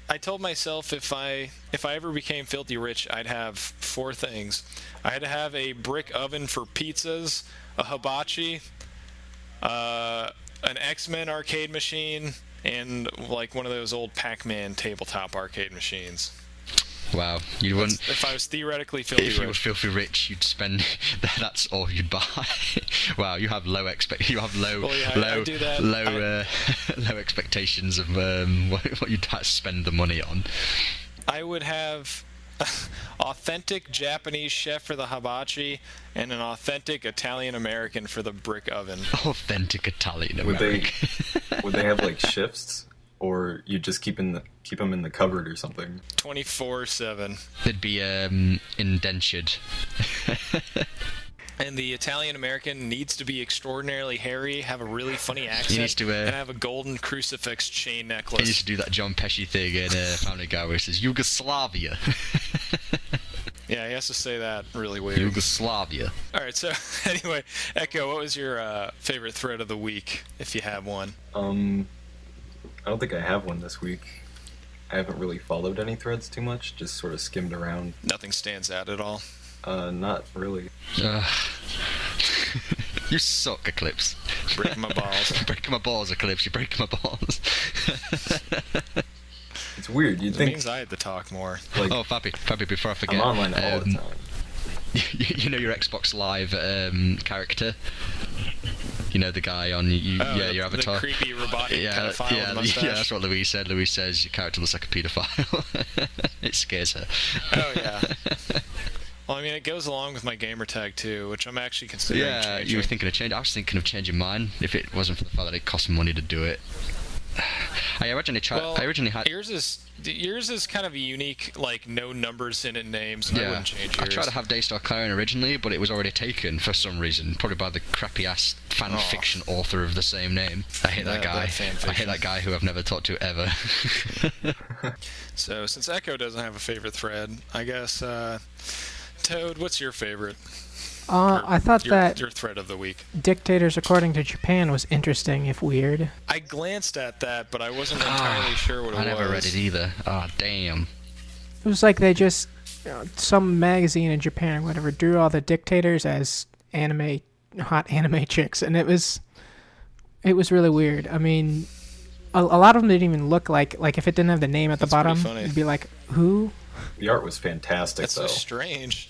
Speaker 1: I told myself if I ever became filthy rich, I'd have 4 things. I had to have a brick oven for pizzas, a hibachi, an X-Men arcade machine, and like one of those old Pac-Man tabletop arcade machines.
Speaker 2: Wow, you wouldn't.
Speaker 1: If I was theoretically filthy
Speaker 2: If you were
Speaker 1: rich.
Speaker 2: filthy rich, you'd spend. That's all you'd buy. Wow, you have low
Speaker 1: Well, yeah, I do that.
Speaker 2: low expectations of what you'd have to spend the money on.
Speaker 1: I would have authentic Japanese chef for the hibachi and an authentic Italian American for the brick oven.
Speaker 2: Authentic Italian
Speaker 3: Would they
Speaker 2: American.
Speaker 3: would they have like shifts, or you just keep them in the cupboard or something?
Speaker 1: 24/7.
Speaker 2: They'd be indentured.
Speaker 1: And the Italian American needs to be extraordinarily hairy, have a really funny accent,
Speaker 2: needs to,
Speaker 1: and have a golden crucifix chain
Speaker 2: He used
Speaker 1: necklace.
Speaker 2: to do that John Pesci thing in Family Guy where he says Yugoslavia.
Speaker 1: Yeah, he has to say that really weird.
Speaker 2: Yugoslavia.
Speaker 1: All right, so anyway, Echo, what was your favorite thread of the week, if you have one?
Speaker 3: I don't think I have one this week. I haven't really followed any threads too much, just sort of skimmed around.
Speaker 1: Nothing stands out at all.
Speaker 3: Not really.
Speaker 2: You suck, Eclipse.
Speaker 1: Break my balls.
Speaker 2: You're breaking my balls, Eclipse. You're breaking my balls.
Speaker 3: It's weird. You'd
Speaker 1: It
Speaker 3: think
Speaker 1: means I had to talk more.
Speaker 3: like
Speaker 2: Oh, Fappy, before I forget.
Speaker 3: I'm online all the time.
Speaker 2: You know your Xbox Live character? You know the guy on your avatar?
Speaker 1: The creepy robotic pedophile with a mustache.
Speaker 2: yeah, that's what Louise said. Louise says your character looks like a paedophile. It scares her.
Speaker 1: Oh, yeah. Well, I mean, it goes along with my gamer tag too, which I'm actually considering
Speaker 2: Yeah,
Speaker 1: changing.
Speaker 2: you were thinking of changing. I was thinking of changing mine if it wasn't for the fact that it cost me money to do it. I originally tried.
Speaker 1: Well,
Speaker 2: I originally had.
Speaker 1: yours is kind of a unique, like, no numbers in it name, so I
Speaker 2: Yeah,
Speaker 1: wouldn't change
Speaker 2: I
Speaker 1: yours.
Speaker 2: tried to have Daystar Clarion originally, but it was already taken for some reason, probably by the crappy ass fan fiction author of the same name. I hate that guy. I hate that guy who I've never talked to ever.
Speaker 1: So since Echo doesn't have a favorite thread, I guess Toad, what's your favorite?
Speaker 4: I thought that
Speaker 1: your thread of the week.
Speaker 4: dictators according to Japan was interesting, if weird.
Speaker 1: I glanced at that, but I wasn't entirely sure what it was.
Speaker 2: I never read it either. Ah, damn.
Speaker 4: It was like they just some magazine in Japan or whatever drew all the dictators as hot anime chicks, and it was really weird. I mean, a lot of them didn't even look like if it didn't have the name at the
Speaker 1: That's pretty
Speaker 4: bottom,
Speaker 1: funny.
Speaker 4: you'd be like, who?
Speaker 3: The art was fantastic,
Speaker 1: That's
Speaker 3: though.
Speaker 1: so strange.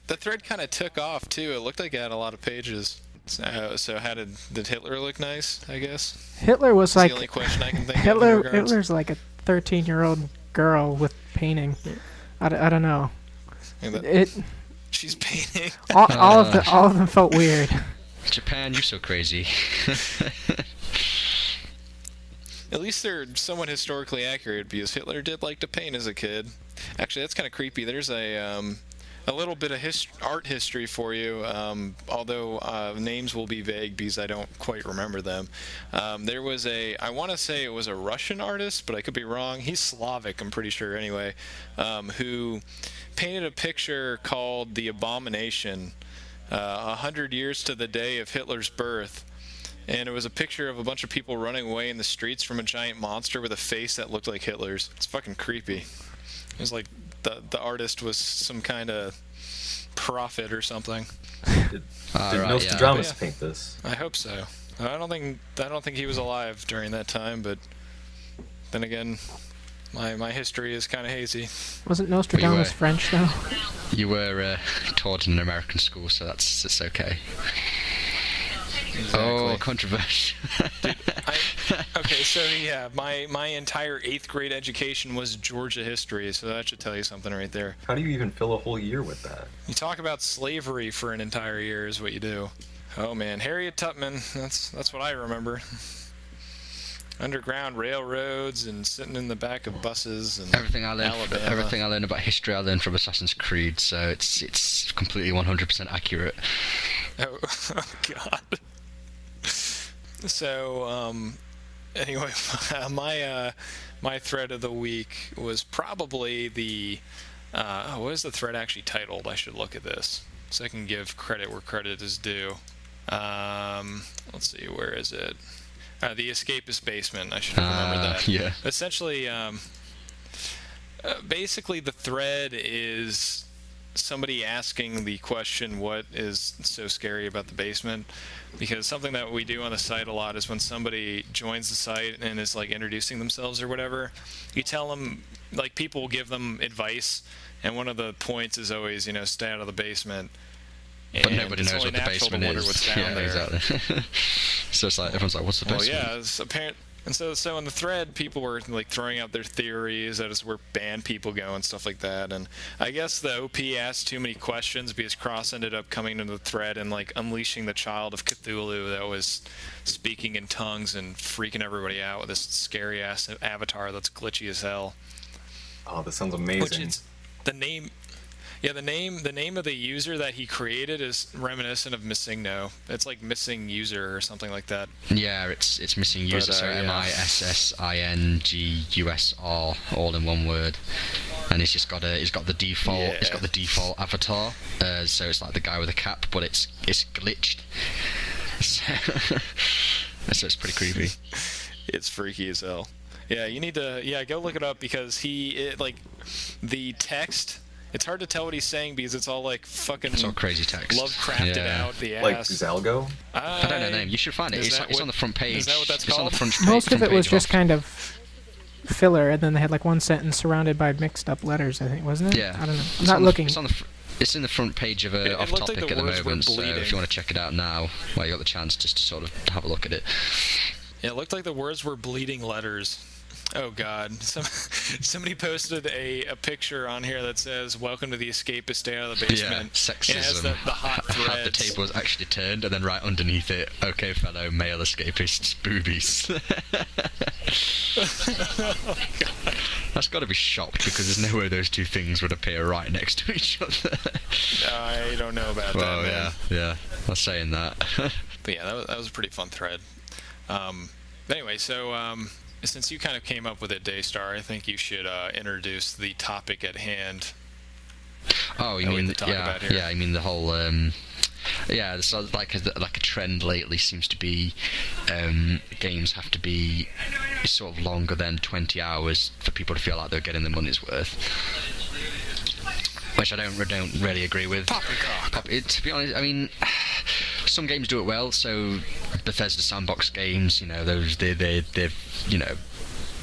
Speaker 1: The thread kind of took off too. It looked like it had a lot of pages. So how did Hitler look nice? I guess.
Speaker 4: Hitler was
Speaker 1: That's
Speaker 4: like
Speaker 1: the only question I can think of. In regards.
Speaker 4: Hitler's like a 13-year-old girl with painting. I don't know.
Speaker 1: She's painting.
Speaker 4: All of them felt weird.
Speaker 2: Japan, you're so crazy.
Speaker 1: At least they're somewhat historically accurate because Hitler did like to paint as a kid. Actually, that's kind of creepy. There's a little bit of art history for you, although names will be vague because I don't quite remember them. There was I want to say it was a Russian artist, but I could be wrong. He's Slavic, I'm pretty sure anyway, who painted a picture called The Abomination, 100 years to the day of Hitler's birth. And it was a picture of a bunch of people running away in the streets from a giant monster with a face that looked like Hitler's. It's fucking creepy. It was like the artist was some kind of prophet or something.
Speaker 3: Did
Speaker 2: Right,
Speaker 3: Nostradamus
Speaker 1: yeah.
Speaker 3: paint this?
Speaker 1: I hope so. I don't think he was alive during that time, but then again, my history is kind of hazy.
Speaker 4: Wasn't Nostradamus French though?
Speaker 2: You were taught in an American school, so it's okay.
Speaker 1: Exactly.
Speaker 2: Oh, controversy.
Speaker 1: Okay, so yeah, my entire 8th grade education was Georgia history, so that should tell you something right there.
Speaker 3: How do you even fill a whole year with that?
Speaker 1: You talk about slavery for an entire year is what you do. Oh man, Harriet Tubman, that's what I remember. Underground railroads and sitting in the back of buses and
Speaker 2: Everything I learned about history, I learned from Assassin's Creed, so it's completely 100% accurate.
Speaker 1: Oh, God. So, anyway, my thread of the week was probably the what is the thread actually titled? I should look at this so I can give credit where credit is due. Let's see, where is it? The Escapist Basement. I should remember that.
Speaker 2: Yeah.
Speaker 1: Essentially, basically the thread is somebody asking the question, what is so scary about the basement? Because something that we do on the site a lot is when somebody joins the site and is like introducing themselves or whatever, you tell them, like, people will give them advice, and one of the points is always, stay out of the basement.
Speaker 2: But
Speaker 1: And
Speaker 2: nobody
Speaker 1: it's
Speaker 2: knows
Speaker 1: only
Speaker 2: what the
Speaker 1: natural to
Speaker 2: basement
Speaker 1: wonder
Speaker 2: is.
Speaker 1: what's down there.
Speaker 2: Exactly. So it's like everyone's like, "What's the
Speaker 1: Well,
Speaker 2: basement?"
Speaker 1: yeah, it's apparent. And so in the thread, people were like throwing out their theories that it's where band people go and stuff like that. And I guess the OP asked too many questions because Cross ended up coming into the thread and like unleashing the child of Cthulhu that was speaking in tongues and freaking everybody out with this scary ass avatar that's glitchy as hell.
Speaker 3: Oh, this sounds amazing.
Speaker 1: Which is the name. Yeah, the name of the user that he created is reminiscent of Missingno. It's like Missing User or something like that.
Speaker 2: Yeah, it's missing user, so
Speaker 1: yeah.
Speaker 2: MISSINGUSR all in one word, and he's got the default avatar, so it's like the guy with a cap, but it's glitched. So it's pretty creepy.
Speaker 1: It's freaky as hell. Yeah, you need to go look it up because the text. It's hard to tell what he's saying because it's all like fucking.
Speaker 2: It's all crazy text.
Speaker 1: Lovecrafted out the ass.
Speaker 3: Like Zalgo?
Speaker 2: I don't know the name. You should find it. It's on the front page.
Speaker 1: Is that what that's
Speaker 2: It's on
Speaker 1: called?
Speaker 2: the front
Speaker 4: Most of
Speaker 2: front
Speaker 4: it was
Speaker 2: page
Speaker 4: just kind of filler, and then they had like one sentence surrounded by mixed up letters, I think, wasn't it?
Speaker 2: Yeah.
Speaker 4: I don't know. I'm
Speaker 2: It's
Speaker 4: not
Speaker 2: on the-
Speaker 4: looking.
Speaker 2: It's in the front page of
Speaker 1: It
Speaker 2: Off
Speaker 1: looked like
Speaker 2: Topic
Speaker 1: the
Speaker 2: at the
Speaker 1: words were
Speaker 2: moment, so
Speaker 1: bleeding.
Speaker 2: if you want to check it out now, while you got the chance, just to sort of have a look at it.
Speaker 1: Yeah, it looked like the words were bleeding letters. Oh God! Somebody posted a picture on here that says "Welcome to the Escapist, stay out of the
Speaker 2: Yeah,
Speaker 1: basement."
Speaker 2: sexism.
Speaker 1: It has the hot
Speaker 2: The
Speaker 1: threads.
Speaker 2: table was actually turned, and then right underneath it, okay, fellow male escapists, boobies. That's got to be shocked because there's no way those two things would appear right next to each other.
Speaker 1: I don't know about
Speaker 2: Well,
Speaker 1: that, man.
Speaker 2: yeah, I was saying that.
Speaker 1: But yeah, that was a pretty fun thread. But anyway, so since you kind of came up with it, Daystar, I think you should introduce the topic at hand.
Speaker 2: Oh, you
Speaker 1: that we
Speaker 2: mean
Speaker 1: could talk about here.
Speaker 2: yeah? You mean the whole yeah? So like a trend lately seems to be games have to be sort of longer than 20 hours for people to feel like they're getting their money's worth. Which I don't really agree with. To be honest, I mean, some games do it well. So Bethesda sandbox games, you know, those they've you know,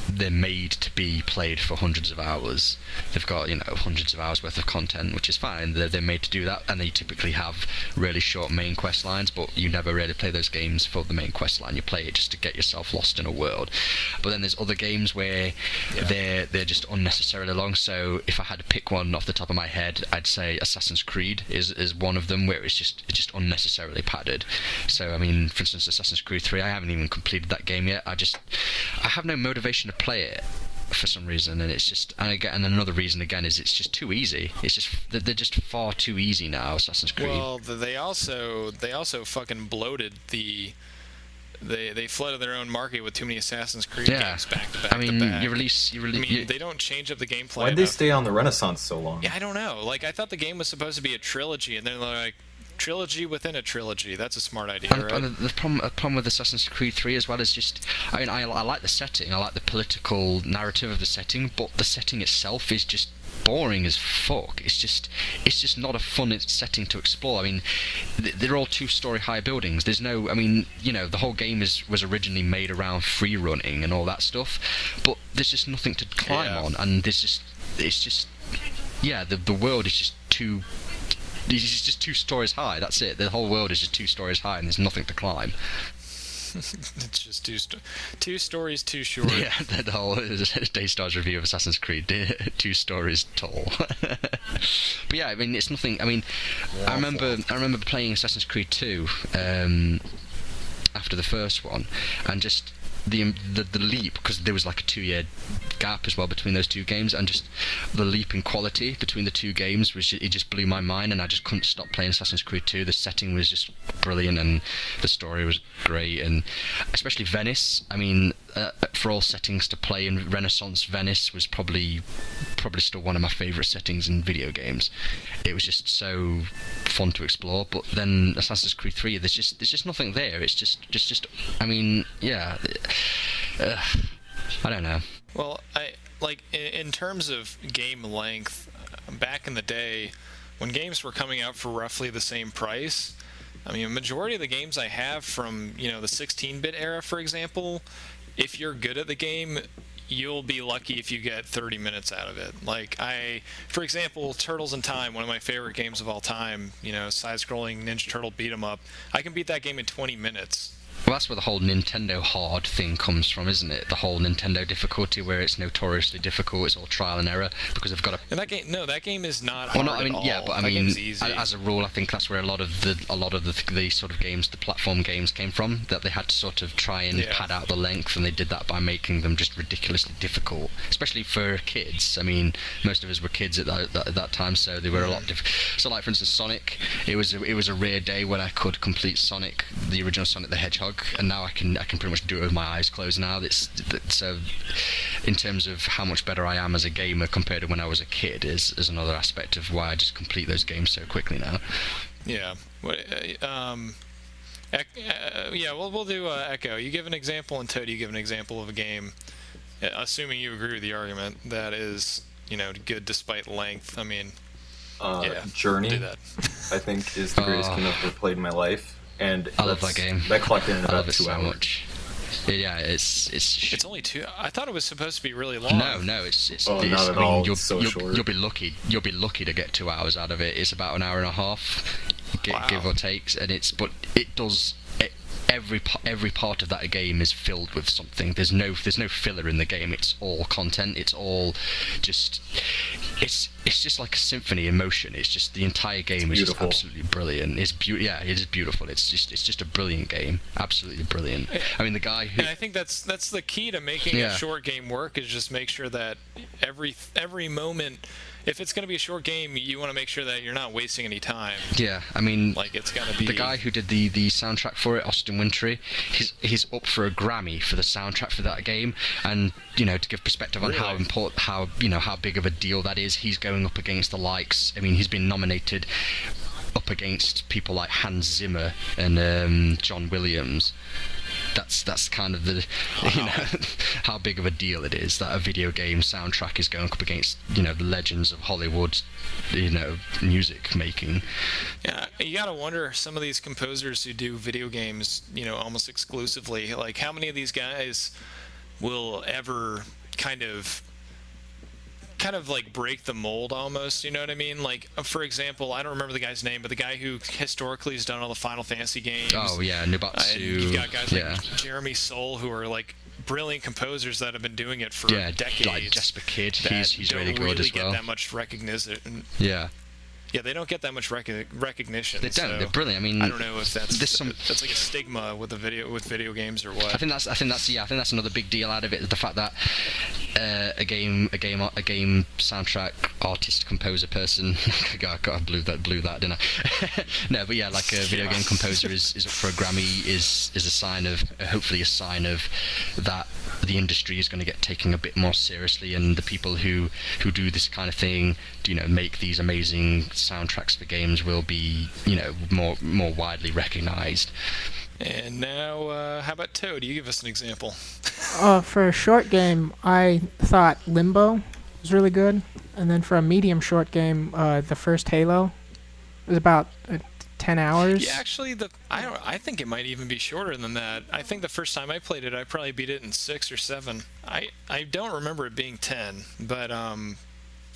Speaker 2: they're made to be played for hundreds of hours. They've got, you know, hundreds of hours worth of content, which is fine. They're made to do that, and they typically have really short main quest lines, but you never really play those games for the main quest line. You play it just to get yourself lost in a world. But then there's other games where they're just unnecessarily long. So if I had to pick one off the top of my head, I'd say Assassin's Creed is one of them, where it's just unnecessarily padded. So I mean, for instance, Assassin's Creed 3, I haven't even completed that game yet. I have no motivation to play it for some reason, and it's just, and another reason again is it's just too easy. It's just they're just far too easy now, Assassin's Creed.
Speaker 1: Well, they also fucking bloated the. They flooded their own market with too many Assassin's Creed games back to back.
Speaker 2: I mean,
Speaker 1: to back.
Speaker 2: you release.
Speaker 1: They don't change up the gameplay.
Speaker 3: Why'd they stay on the Renaissance so long?
Speaker 1: Yeah, I don't know. Like, I thought the game was supposed to be a trilogy, and then they're like, trilogy within a trilogy. That's a smart idea, right?
Speaker 2: And the problem with Assassin's Creed 3 as well is just, I mean, I like the setting, I like the political narrative of the setting, but the setting itself is just boring as fuck. It's just not a fun setting to explore. I mean, they're all two-story high buildings. There's no, I mean, you know, the whole game was originally made around free running and all that stuff, but there's just nothing to climb on, and the world is just too. It's just 2 stories high. That's it. The whole world is just 2 stories high, and there's nothing to climb.
Speaker 1: It's just two stories too short.
Speaker 2: Yeah, the whole Daystar's review of Assassin's Creed, 2 stories tall. But yeah, I mean, it's nothing. I mean, I remember playing Assassin's Creed 2 after the first one, and just the leap, because there was like a 2-year gap as well between those two games, and just the leap in quality between the two games it just blew my mind, and I just couldn't stop playing Assassin's Creed 2. The setting was just brilliant, and the story was great, and especially Venice. I mean, for all settings to play in Renaissance Venice was probably still one of my favourite settings in video games. It was just so fun to explore. But then Assassin's Creed 3, there's just nothing there. It's just I mean, yeah, I don't know.
Speaker 1: Well, in terms of game length, back in the day, when games were coming out for roughly the same price, I mean, a majority of the games I have from, you know, the 16-bit era, for example, if you're good at the game, you'll be lucky if you get 30 minutes out of it. Like, for example, Turtles in Time, one of my favorite games of all time, you know, side-scrolling Ninja Turtle beat-em-up, I can beat that game in 20 minutes.
Speaker 2: Well, that's where the whole Nintendo hard thing comes from, isn't it? The whole Nintendo difficulty, where it's notoriously difficult, it's all trial and error, because they've got to...
Speaker 1: And that game is not hard at all.
Speaker 2: Yeah, but I mean, as a rule, I think that's where a lot of the sort of games, the platform games, came from. That they had to sort of try and pad out the length, and they did that by making them just ridiculously difficult, especially for kids. I mean, most of us were kids at that time, so they were a lot difficult. So, like for instance, Sonic, it was a rare day when I could complete Sonic, the original Sonic the Hedgehog. And now I can pretty much do it with my eyes closed now. So in terms of how much better I am as a gamer compared to when I was a kid is another aspect of why I just complete those games so quickly now.
Speaker 1: Yeah. We'll do Echo. You give an example, and Toad, you give an example of a game, assuming you agree with the argument, that is, you know, good despite length. I mean,
Speaker 3: Journey,
Speaker 1: we'll do that.
Speaker 3: I think, is the greatest game I've ever played in my life. And
Speaker 2: I love that game.
Speaker 3: That clocked in about 2
Speaker 2: so
Speaker 3: hours.
Speaker 2: Much. Yeah,
Speaker 1: It's only 2. I thought it was supposed to be really long.
Speaker 2: No, it's
Speaker 3: not at all. It's so short.
Speaker 2: You'll be lucky. You'll be lucky to get 2 hours out of it. It's about an hour and a half, give or take, and it does every part of that game is filled with something. There's no filler in the game. It's all content. It's all just it's just like a symphony in motion. It's just the entire game is just absolutely brilliant. Yeah, it is beautiful. It's just a brilliant game. Absolutely brilliant. I mean, the guy who...
Speaker 1: And I think that's the key to making a short game work, is just make sure that every moment, if it's going to be a short game, you want to make sure that you're not wasting any time.
Speaker 2: Yeah, I mean,
Speaker 1: like, it's got to be...
Speaker 2: The guy who did the soundtrack for it, Austin Wintory, he's up for a Grammy for the soundtrack for that game. And, you know, to give perspective on how important, how big of a deal that is, he's going up against the likes... I mean, he's been nominated up against people like Hans Zimmer and John Williams. That's kind of the, you know, how big of a deal it is that a video game soundtrack is going up against, you know, the legends of Hollywood, you know, music making.
Speaker 1: Yeah, you gotta wonder, some of these composers who do video games, you know, almost exclusively, like, how many of these guys will ever kind of like break the mold almost, you know what I mean? Like, for example, I don't remember the guy's name, but the guy who historically has done all the Final Fantasy games.
Speaker 2: Oh yeah, Nibatsu.
Speaker 1: You've got guys like Jeremy Soule, who are like brilliant composers that have been doing it for decades.
Speaker 2: Like Jesper Kidd, he's really good as well.
Speaker 1: Get that much recognition.
Speaker 2: Yeah.
Speaker 1: Yeah, they don't get that much recognition.
Speaker 2: They don't.
Speaker 1: So
Speaker 2: They're brilliant. I mean,
Speaker 1: I don't know if that's like a stigma with video games or what.
Speaker 2: I think that's another big deal out of it, is the fact that a game soundtrack artist, composer person. God, I blew that, didn't I? No, but yeah, like a video game composer is up for a Grammy is a sign of, hopefully a sign of that the industry is going to get taken a bit more seriously, and the people who do this kind of thing, you know, make these amazing soundtracks for games will be, you know, more widely recognized.
Speaker 1: And now, how about Toad? You give us an example.
Speaker 4: For a short game, I thought Limbo was really good, and then for a medium short game, the first Halo was about 10 hours.
Speaker 1: Yeah, actually, I think it might even be shorter than that. I think the first time I played it, I probably beat it in 6 or 7. I don't remember it being 10, but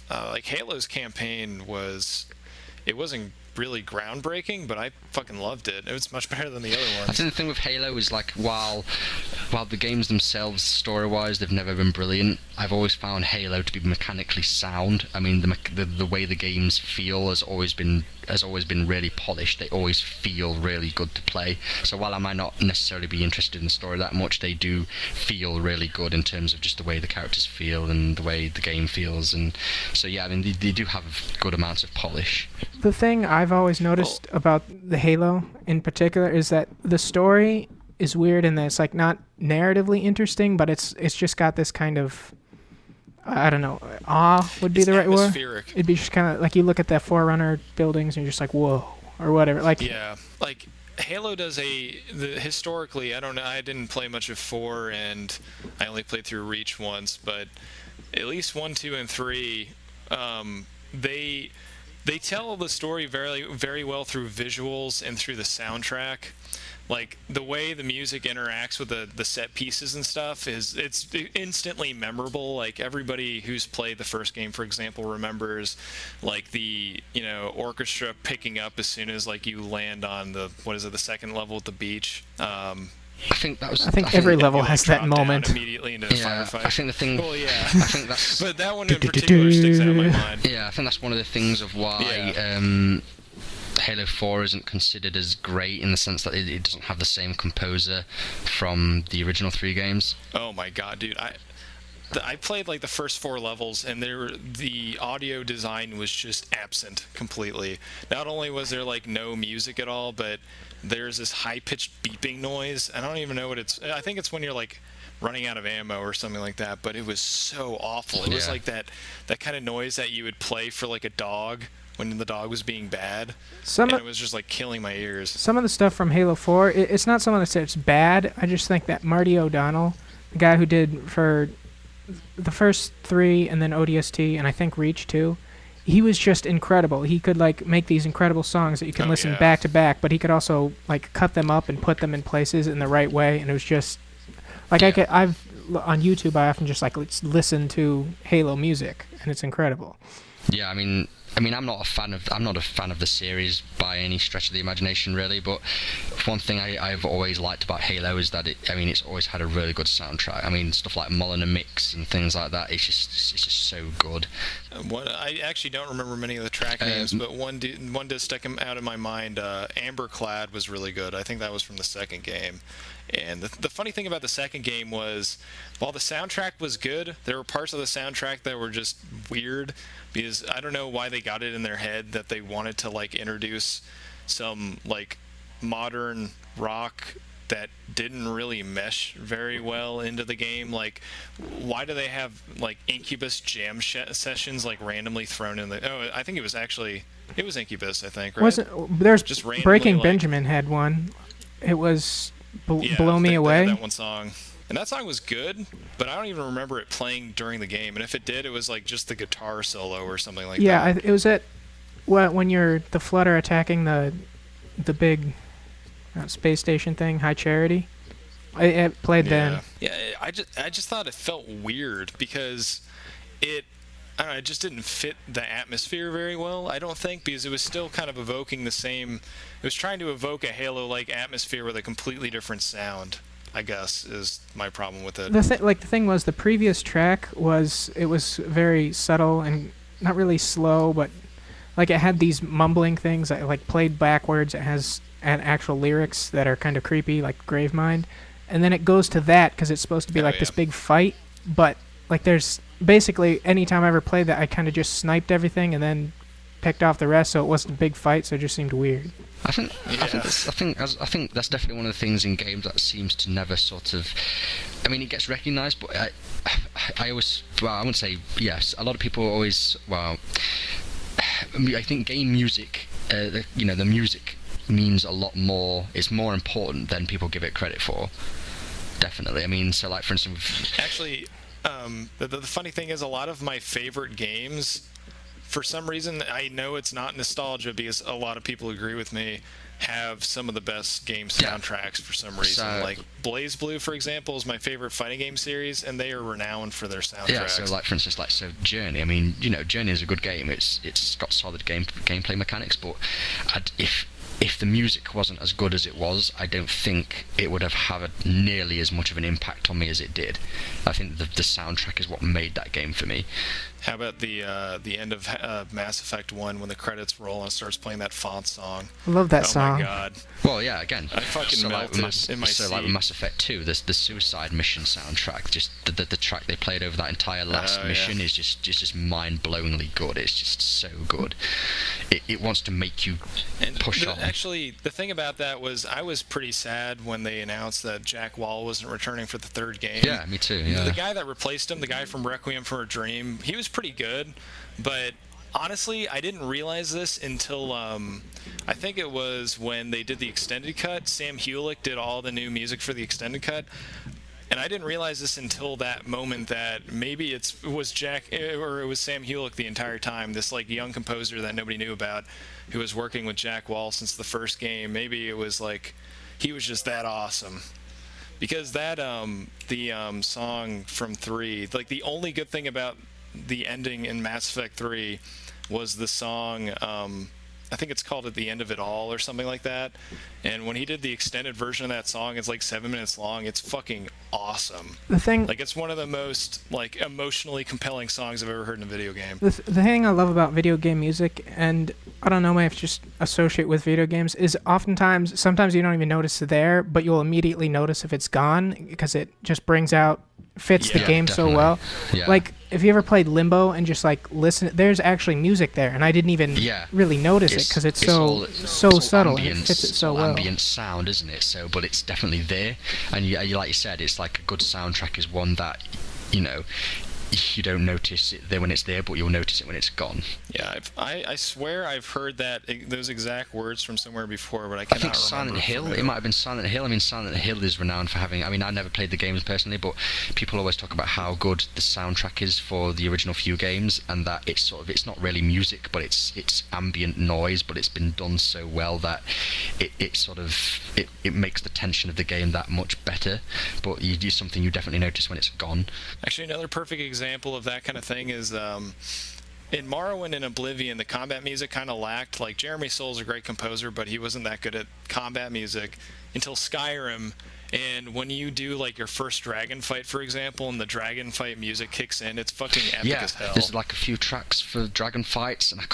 Speaker 1: like Halo's campaign wasn't really groundbreaking, but I fucking loved it. It was much better than the other ones.
Speaker 2: I think the thing with Halo is, like, while the games themselves, story-wise, they've never been brilliant, I've always found Halo to be mechanically sound. I mean, the way the games feel has always been really polished. They always feel really good to play. So while I might not necessarily be interested in the story that much, they do feel really good in terms of just the way the characters feel and the way the game feels. And so yeah, I mean, they do have good amounts of polish.
Speaker 4: The thing I've always noticed about the Halo in particular is that the story is weird in that it's like not narratively interesting, but it's just got this kind of, I don't know, awe would be the right word. It'd be just kind of like you look at the Forerunner buildings and you're just like, whoa, or whatever. Like,
Speaker 1: yeah, like Halo does historically, I don't know, I didn't play much of 4, and I only played through Reach once, but at least 1, 2, and 3, they tell the story very, very well through visuals and through the soundtrack. Like, the way the music interacts with the set pieces and stuff it's instantly memorable. Like, everybody who's played the first game, for example, remembers, like, the, you know, orchestra picking up as soon as, like, you land on the second level at the beach.
Speaker 2: I think
Speaker 4: every level has that moment.
Speaker 1: Immediately into the firefight.
Speaker 2: I think the thing.
Speaker 1: Well, yeah.
Speaker 2: I think that's.
Speaker 1: But that one in particular sticks out in my mind.
Speaker 2: Yeah, I think that's one of the things of why Halo 4 isn't considered as great, in the sense that it doesn't have the same composer from the original 3 games.
Speaker 1: Oh my god, dude! I played like the first 4 levels, and the audio design was just absent completely. Not only was there like no music at all, but there's this high-pitched beeping noise. I don't even know what it's. I think it's when you're like running out of ammo or something like that. But it was so awful. It was like that kind of noise that you would play for like a dog when the dog was being bad. And it was just like killing my ears.
Speaker 4: Some of the stuff from Halo 4, it's not someone that says it's bad. I just think that Marty O'Donnell, the guy who did for the first 3 and then ODST and I think Reach too, he was just incredible. He could like make these incredible songs that you can listen back to back, but he could also like cut them up and put them in places in the right way, and it was just like I've on YouTube I often just like listen to Halo music, and it's incredible.
Speaker 2: Yeah, I mean, I mean, I'm not a fan of the series by any stretch of the imagination, really. But one thing I've always liked about Halo is that it's always had a really good soundtrack. I mean, stuff like Molyneux Mix and things like that. It's just so good.
Speaker 1: I actually don't remember many of the track names, but one did stick out in my mind. Amberclad was really good. I think that was from the second game. And the funny thing about the second game was, while the soundtrack was good, there were parts of the soundtrack that were just weird, because I don't know why they got it in their head that they wanted to like introduce some like modern rock that didn't really mesh very well into the game. Like, why do they have like Incubus jam sessions like randomly thrown in the? Oh, I think it was Incubus. I think, right?
Speaker 4: Wasn't there's
Speaker 1: just randomly,
Speaker 4: Breaking
Speaker 1: like,
Speaker 4: Benjamin had one. It was
Speaker 1: yeah,
Speaker 4: Blow Me
Speaker 1: they
Speaker 4: Away.
Speaker 1: had that one song. And that song was good, but I don't even remember it playing during the game. And if it did, it was like just the guitar solo or something like that.
Speaker 4: Yeah, it was at when you're the Flutter attacking the big space station thing, High Charity. It played then.
Speaker 1: Yeah, I just thought it felt weird because I don't know, it just didn't fit the atmosphere very well, I don't think, because it was still kind of evoking the same. It was trying to evoke a Halo-like atmosphere with a completely different sound, I guess, is my problem with it.
Speaker 4: The thing was, the previous track was very subtle and not really slow, but like it had these mumbling things that like played backwards. It has actual lyrics that are kind of creepy, like Gravemind, and then it goes to that because it's supposed to be this big fight. But like, there's basically anytime I ever played that, I kind of just sniped everything and then picked off the rest, so it wasn't a big fight, so it just seemed weird.
Speaker 2: I think that's definitely one of the things in games that seems to never sort of. I mean, it gets recognised, but I always. Well, I wouldn't say yes. A lot of people always. Well, I think game music. The music means a lot more. It's more important than people give it credit for. Definitely. I mean, so like for instance.
Speaker 1: Actually, the funny thing is, a lot of my favorite games, for some reason, I know it's not nostalgia because a lot of people agree with me, have some of the best game soundtracks for some reason. Like Blaze Blue, for example, is my favorite fighting game series, and they are renowned for their soundtracks.
Speaker 2: Yeah, so like for instance, Journey. I mean, Journey is a good game. It's got solid gameplay mechanics, but if the music wasn't as good as it was, I don't think it would have had nearly as much of an impact on me as it did. I think the soundtrack is what made that game for me.
Speaker 1: How about the end of Mass Effect 1 when the credits roll and it starts playing that font song?
Speaker 4: I love that song.
Speaker 1: Oh my god.
Speaker 2: Well, yeah, again.
Speaker 1: I fucking melted in my seat.
Speaker 2: Like with Mass Effect 2, the Suicide Mission soundtrack, just the track they played over that entire last mission is just mind-blowingly good. It's just so good. It wants to make you push on.
Speaker 1: Actually, the thing about that was I was pretty sad when they announced that Jack Wall wasn't returning for the third game.
Speaker 2: Yeah, me too. Yeah.
Speaker 1: The guy that replaced him, the guy from Requiem for a Dream, he was pretty good, but honestly, I didn't realize this until I think it was when they did the extended cut. Sam Hewlett did all the new music for the extended cut, and I didn't realize this until that moment that maybe it was Sam Hewlett the entire time. This like young composer that nobody knew about, who was working with Jack Wall since the first game. Maybe it was like he was just that awesome. Because that the song from 3, like the only good thing about the ending in Mass Effect 3 was the song, I think it's called At the End of It All or something like that. And when he did the extended version of that song, it's like 7 minutes long. It's fucking awesome. It's one of the most like emotionally compelling songs I've ever heard in a video game.
Speaker 4: The thing I love about video game music, and I don't know, maybe it's just associate with video games, is sometimes you don't even notice it there, but you'll immediately notice if it's gone because it just fits the game
Speaker 2: definitely.
Speaker 4: so well.
Speaker 2: Yeah.
Speaker 4: Like, if you ever played Limbo and just like listen, there's actually music there, and I didn't even really notice it because it's so subtle and it fits it so well.
Speaker 2: Ambient sound, isn't it? So, but it's definitely there, and like you said, it's like a good soundtrack is one that you don't notice it there when it's there, but you'll notice it when it's gone.
Speaker 1: Yeah, I swear I've heard those exact words from somewhere before, but I cannot remember.
Speaker 2: Silent Hill. It might have been Silent Hill. I mean, Silent Hill is renowned for having. I mean, I never played the games personally, but people always talk about how good the soundtrack is for the original few games, and that it's not really music, but it's ambient noise, but it's been done so well that it makes the tension of the game that much better. But you do something you definitely notice when it's gone.
Speaker 1: Actually, another perfect example of that kind of thing is in Morrowind and Oblivion, the combat music kind of lacked. Like, Jeremy Soul's a great composer, but he wasn't that good at combat music until Skyrim. And when you do, like, your first dragon fight, for example, and the dragon fight music kicks in, it's fucking epic as hell.
Speaker 2: There's like a few tracks for dragon fights, and I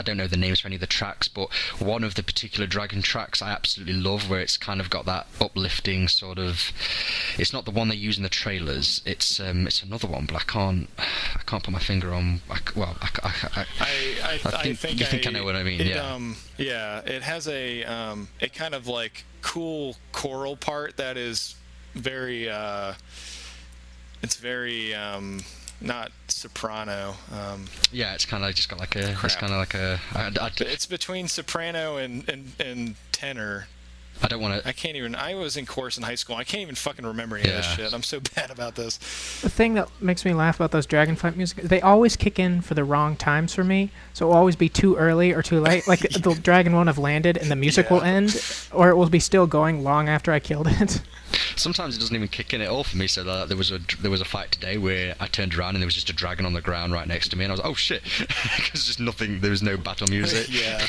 Speaker 2: don't know the names for any of the tracks, but one of the particular dragon tracks I absolutely love, where it's kind of got that uplifting sort of. It's not the one they use in the trailers. It's another one, but I can't put my finger on. I think I know what I mean.
Speaker 1: It has a it kind of like cool choral part that is very it's very not soprano.
Speaker 2: It's kind of just got like a.
Speaker 1: Crap.
Speaker 2: It's kind of like a.
Speaker 1: It's between soprano and tenor.
Speaker 2: I don't want to.
Speaker 1: I can't even. I was in chorus in high school. I can't even fucking remember any of this shit. I'm so bad about this.
Speaker 4: The thing that makes me laugh about those dragon fight music, they always kick in for the wrong times for me. So it'll always be too early or too late. Like the dragon won't have landed and the music will end, or it will be still going long after I killed it.
Speaker 2: Sometimes it doesn't even kick in at all for me. So there was a fight today where I turned around and there was just a dragon on the ground right next to me, and I was like, oh shit, because just nothing. There was no battle music.
Speaker 1: Yeah.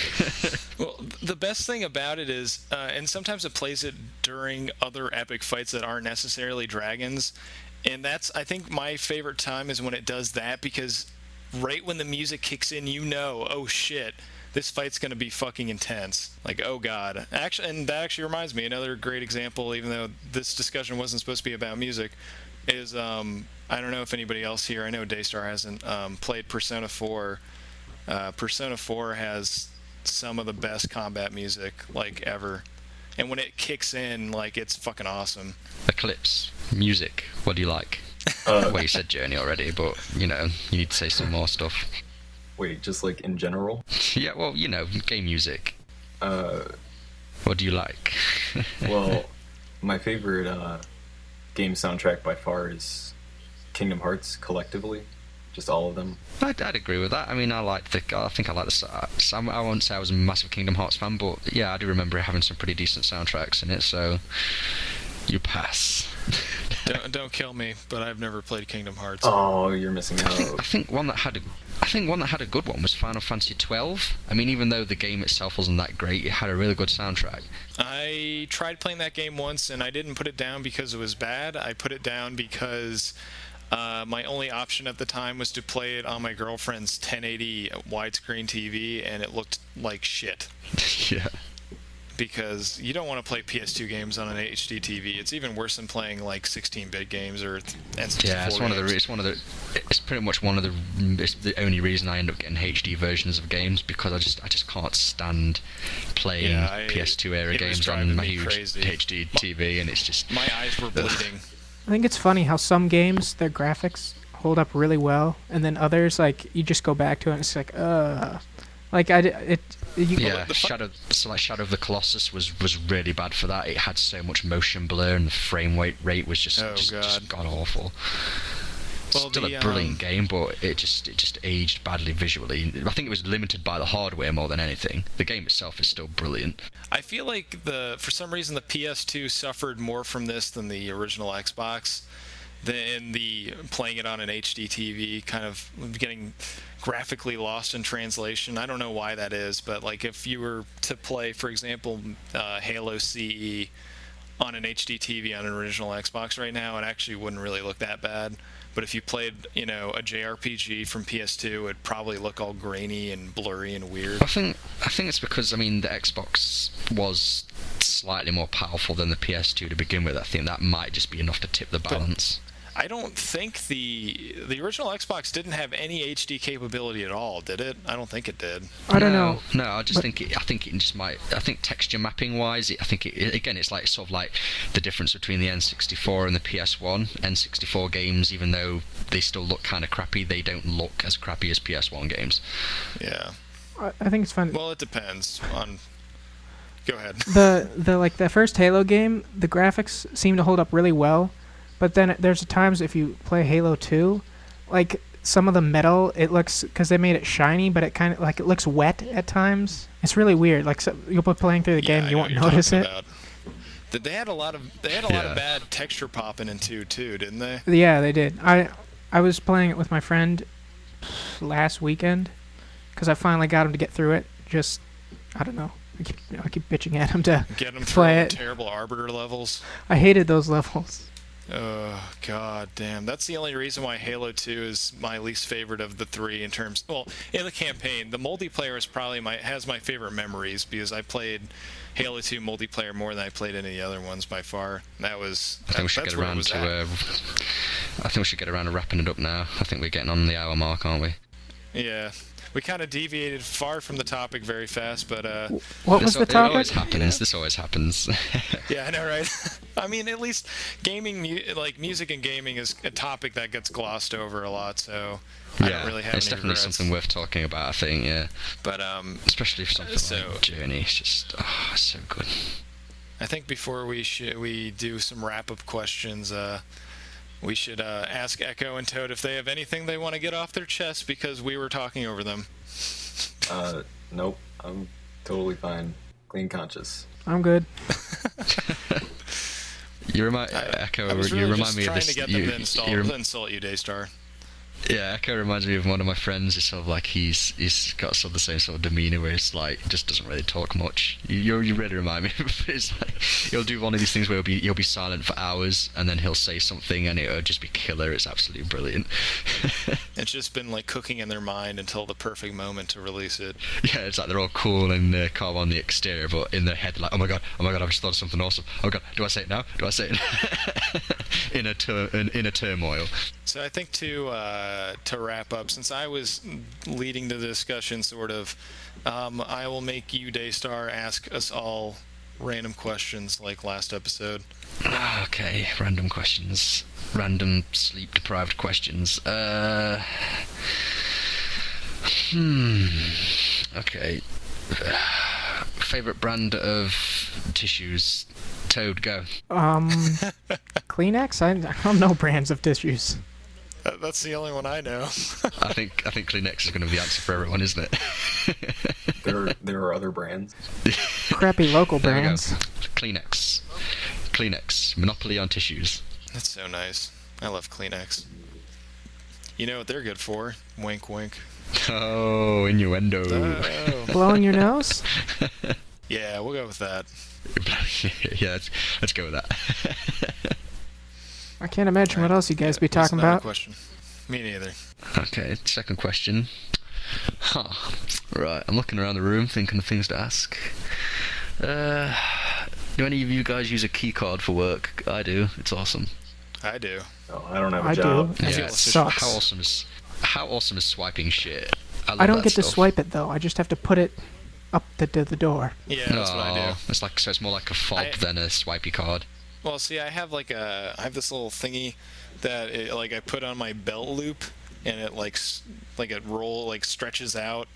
Speaker 1: Well, the best thing about it is, and sometimes it plays it during other epic fights that aren't necessarily dragons, and that's, I think, my favorite time is when it does that, because right when the music kicks in, oh shit, this fight's going to be fucking intense. Like, oh god. Actually, and that actually reminds me, another great example, even though this discussion wasn't supposed to be about music, is I don't know if anybody else here, I know Daystar hasn't played Persona 4. Persona 4 has some of the best combat music, like, ever. And when it kicks in, like, it's fucking awesome.
Speaker 2: Eclipse music. What do you like? Well, you said Journey already, but you need to say some more stuff.
Speaker 3: Wait, just like in general?
Speaker 2: Yeah, well, game music. What do you like?
Speaker 3: Well, my favorite game soundtrack by far is Kingdom Hearts collectively. Just all of them.
Speaker 2: I'd agree with that. I mean, I think I like the. I won't say I was a massive Kingdom Hearts fan, but yeah, I do remember having some pretty decent soundtracks in it. So you pass.
Speaker 1: Don't kill me, but I've never played Kingdom Hearts.
Speaker 3: Oh, you're missing out.
Speaker 2: I think one that had a good one was Final Fantasy 12. I mean, even though the game itself wasn't that great, it had a really good soundtrack.
Speaker 1: I tried playing that game once, and I didn't put it down because it was bad. I put it down because my only option at the time was to play it on my girlfriend's 1080 widescreen TV, and it looked like shit.
Speaker 2: Yeah.
Speaker 1: Because you don't want to play PS2 games on an HD TV. It's even worse than playing like 16-bit games or N64
Speaker 2: Yeah, it's pretty much it's the only reason I end up getting HD versions of games, because I just can't stand playing PS2 era games on my huge HD TV, and it's just
Speaker 1: my eyes were bleeding.
Speaker 4: I think it's funny how some games, their graphics hold up really well, and then others, like, you just go back to it and it's like,
Speaker 2: Shadow of the Colossus was really bad for that. It had so much motion blur, and the frame rate was just god awful. Well, still a brilliant game, but it just aged badly visually. I think it was limited by the hardware more than anything. The game itself is still brilliant.
Speaker 1: I feel like for some reason the PS2 suffered more from this than the original Xbox. Than the playing it on an HD TV, kind of getting graphically lost in translation. I don't know why that is, but like if you were to play, for example, Halo CE on an HD TV on an original Xbox right now, it actually wouldn't really look that bad. But if you played, a JRPG from PS2, it'd probably look all grainy and blurry and weird.
Speaker 2: I think it's because, the Xbox was slightly more powerful than the PS2 to begin with. I think that might just be enough to tip the balance.
Speaker 1: I don't think the original Xbox didn't have any HD capability at all, did it? I don't think it did.
Speaker 4: I don't know.
Speaker 2: No, I think it just might. I think texture mapping wise, it's like sort of like the difference between the N64 and the PS1. N64 games, even though they still look kind of crappy, they don't look as crappy as PS1 games.
Speaker 1: Yeah.
Speaker 4: I think it's fun.
Speaker 1: Well, it depends on. Go ahead.
Speaker 4: The first Halo game, the graphics seem to hold up really well. But then there's times if you play Halo 2, like some of the metal, it looks, because they made it shiny, but it kind of like it looks wet at times. It's really weird. Like you'll be playing through the game, you won't notice it.
Speaker 1: They had a lot of bad texture popping in 2 too, didn't they?
Speaker 4: Yeah, they did. I was playing it with my friend last weekend because I finally got him to get through it. Just, I don't know. I keep bitching at him to
Speaker 1: Get them through
Speaker 4: play
Speaker 1: all the
Speaker 4: it.
Speaker 1: terrible arbiter levels.
Speaker 4: I hated those levels.
Speaker 1: Oh, god damn. That's the only reason why Halo 2 is my least favorite of the three in terms... Well, in the campaign, the multiplayer is probably has my favorite memories because I played Halo 2 multiplayer more than I played any of the other ones by far. That was...
Speaker 2: I think we should get around to. I think we should get around to wrapping it up now. I think we're getting on the hour mark, aren't we?
Speaker 1: Yeah. We kind of deviated far from the topic very fast, but...
Speaker 4: What was the
Speaker 2: It always
Speaker 4: topic?
Speaker 2: happens. This always happens.
Speaker 1: Yeah, I know, right? I mean, at least gaming, like music and gaming, is a topic that gets glossed over a lot. So I don't really have
Speaker 2: it's
Speaker 1: any
Speaker 2: definitely
Speaker 1: regrets.
Speaker 2: something worth talking about. I think, yeah.
Speaker 1: But
Speaker 2: Especially for something like Journey, it's just so good.
Speaker 1: I think before we do some wrap-up questions, we should ask Echo and Toad if they have anything they want to get off their chest because we were talking over them.
Speaker 3: Nope. I'm totally fine. Clean conscious.
Speaker 4: I'm good.
Speaker 2: You remind
Speaker 1: I was
Speaker 2: you
Speaker 1: really
Speaker 2: remind
Speaker 1: just
Speaker 2: me of
Speaker 1: trying
Speaker 2: this.
Speaker 1: to get them to insult you, Daystar.
Speaker 2: Yeah, Echo reminds me of one of my friends. It's sort of like he's got sort of the same sort of demeanour where it's like just doesn't really talk much. You really remind me of it. It's like he'll do one of these things where he'll be silent for hours and then he'll say something and it'll just be killer. It's absolutely brilliant.
Speaker 1: It's just been like cooking in their mind until the perfect moment to release it.
Speaker 2: Yeah, it's like they're all cool and calm on the exterior, but in their head like, oh my god, I've just thought of something awesome. Oh god, do I say it now? Do I say it in a turmoil?
Speaker 1: So I think to wrap up, since I was leading the discussion, sort of, I will make you, Daystar, ask us all random questions like last episode.
Speaker 2: Okay, random questions. Random sleep-deprived questions. Okay. Favorite brand of tissues? Toad, go.
Speaker 4: Kleenex? I don't know brands of tissues.
Speaker 1: That's the only one I know.
Speaker 2: I think Kleenex is going to be the answer for everyone, isn't it?
Speaker 3: There are other brands.
Speaker 4: Crappy local
Speaker 2: There we go.
Speaker 4: brands.
Speaker 2: Kleenex. Monopoly on tissues.
Speaker 1: That's so nice. I love Kleenex. You know what they're good for? Wink, wink.
Speaker 2: Oh, innuendo.
Speaker 1: Oh.
Speaker 4: Blowing your nose?
Speaker 1: Yeah, we'll go with that.
Speaker 2: Yeah, let's go with that.
Speaker 4: I can't imagine what else you guys be
Speaker 1: What's
Speaker 4: talking
Speaker 1: another
Speaker 4: about.
Speaker 1: question? Me neither.
Speaker 2: Okay, second question. Right, I'm looking around the room thinking of things to ask. Do any of you guys use a keycard for work? I do. It's awesome.
Speaker 1: I do.
Speaker 3: Oh, I don't have a
Speaker 4: I
Speaker 3: job.
Speaker 4: do.
Speaker 2: Yeah,
Speaker 4: It
Speaker 2: it's
Speaker 4: sucks.
Speaker 2: How awesome is swiping shit? love
Speaker 4: I don't
Speaker 2: that
Speaker 4: get to
Speaker 2: stuff.
Speaker 4: swipe it though. I just have to put it up to the door.
Speaker 1: Yeah, that's what I do.
Speaker 2: It's like, so it's more like a fob than a swipey card.
Speaker 1: Well, see, I have this little thingy that I put on my belt loop, and it stretches out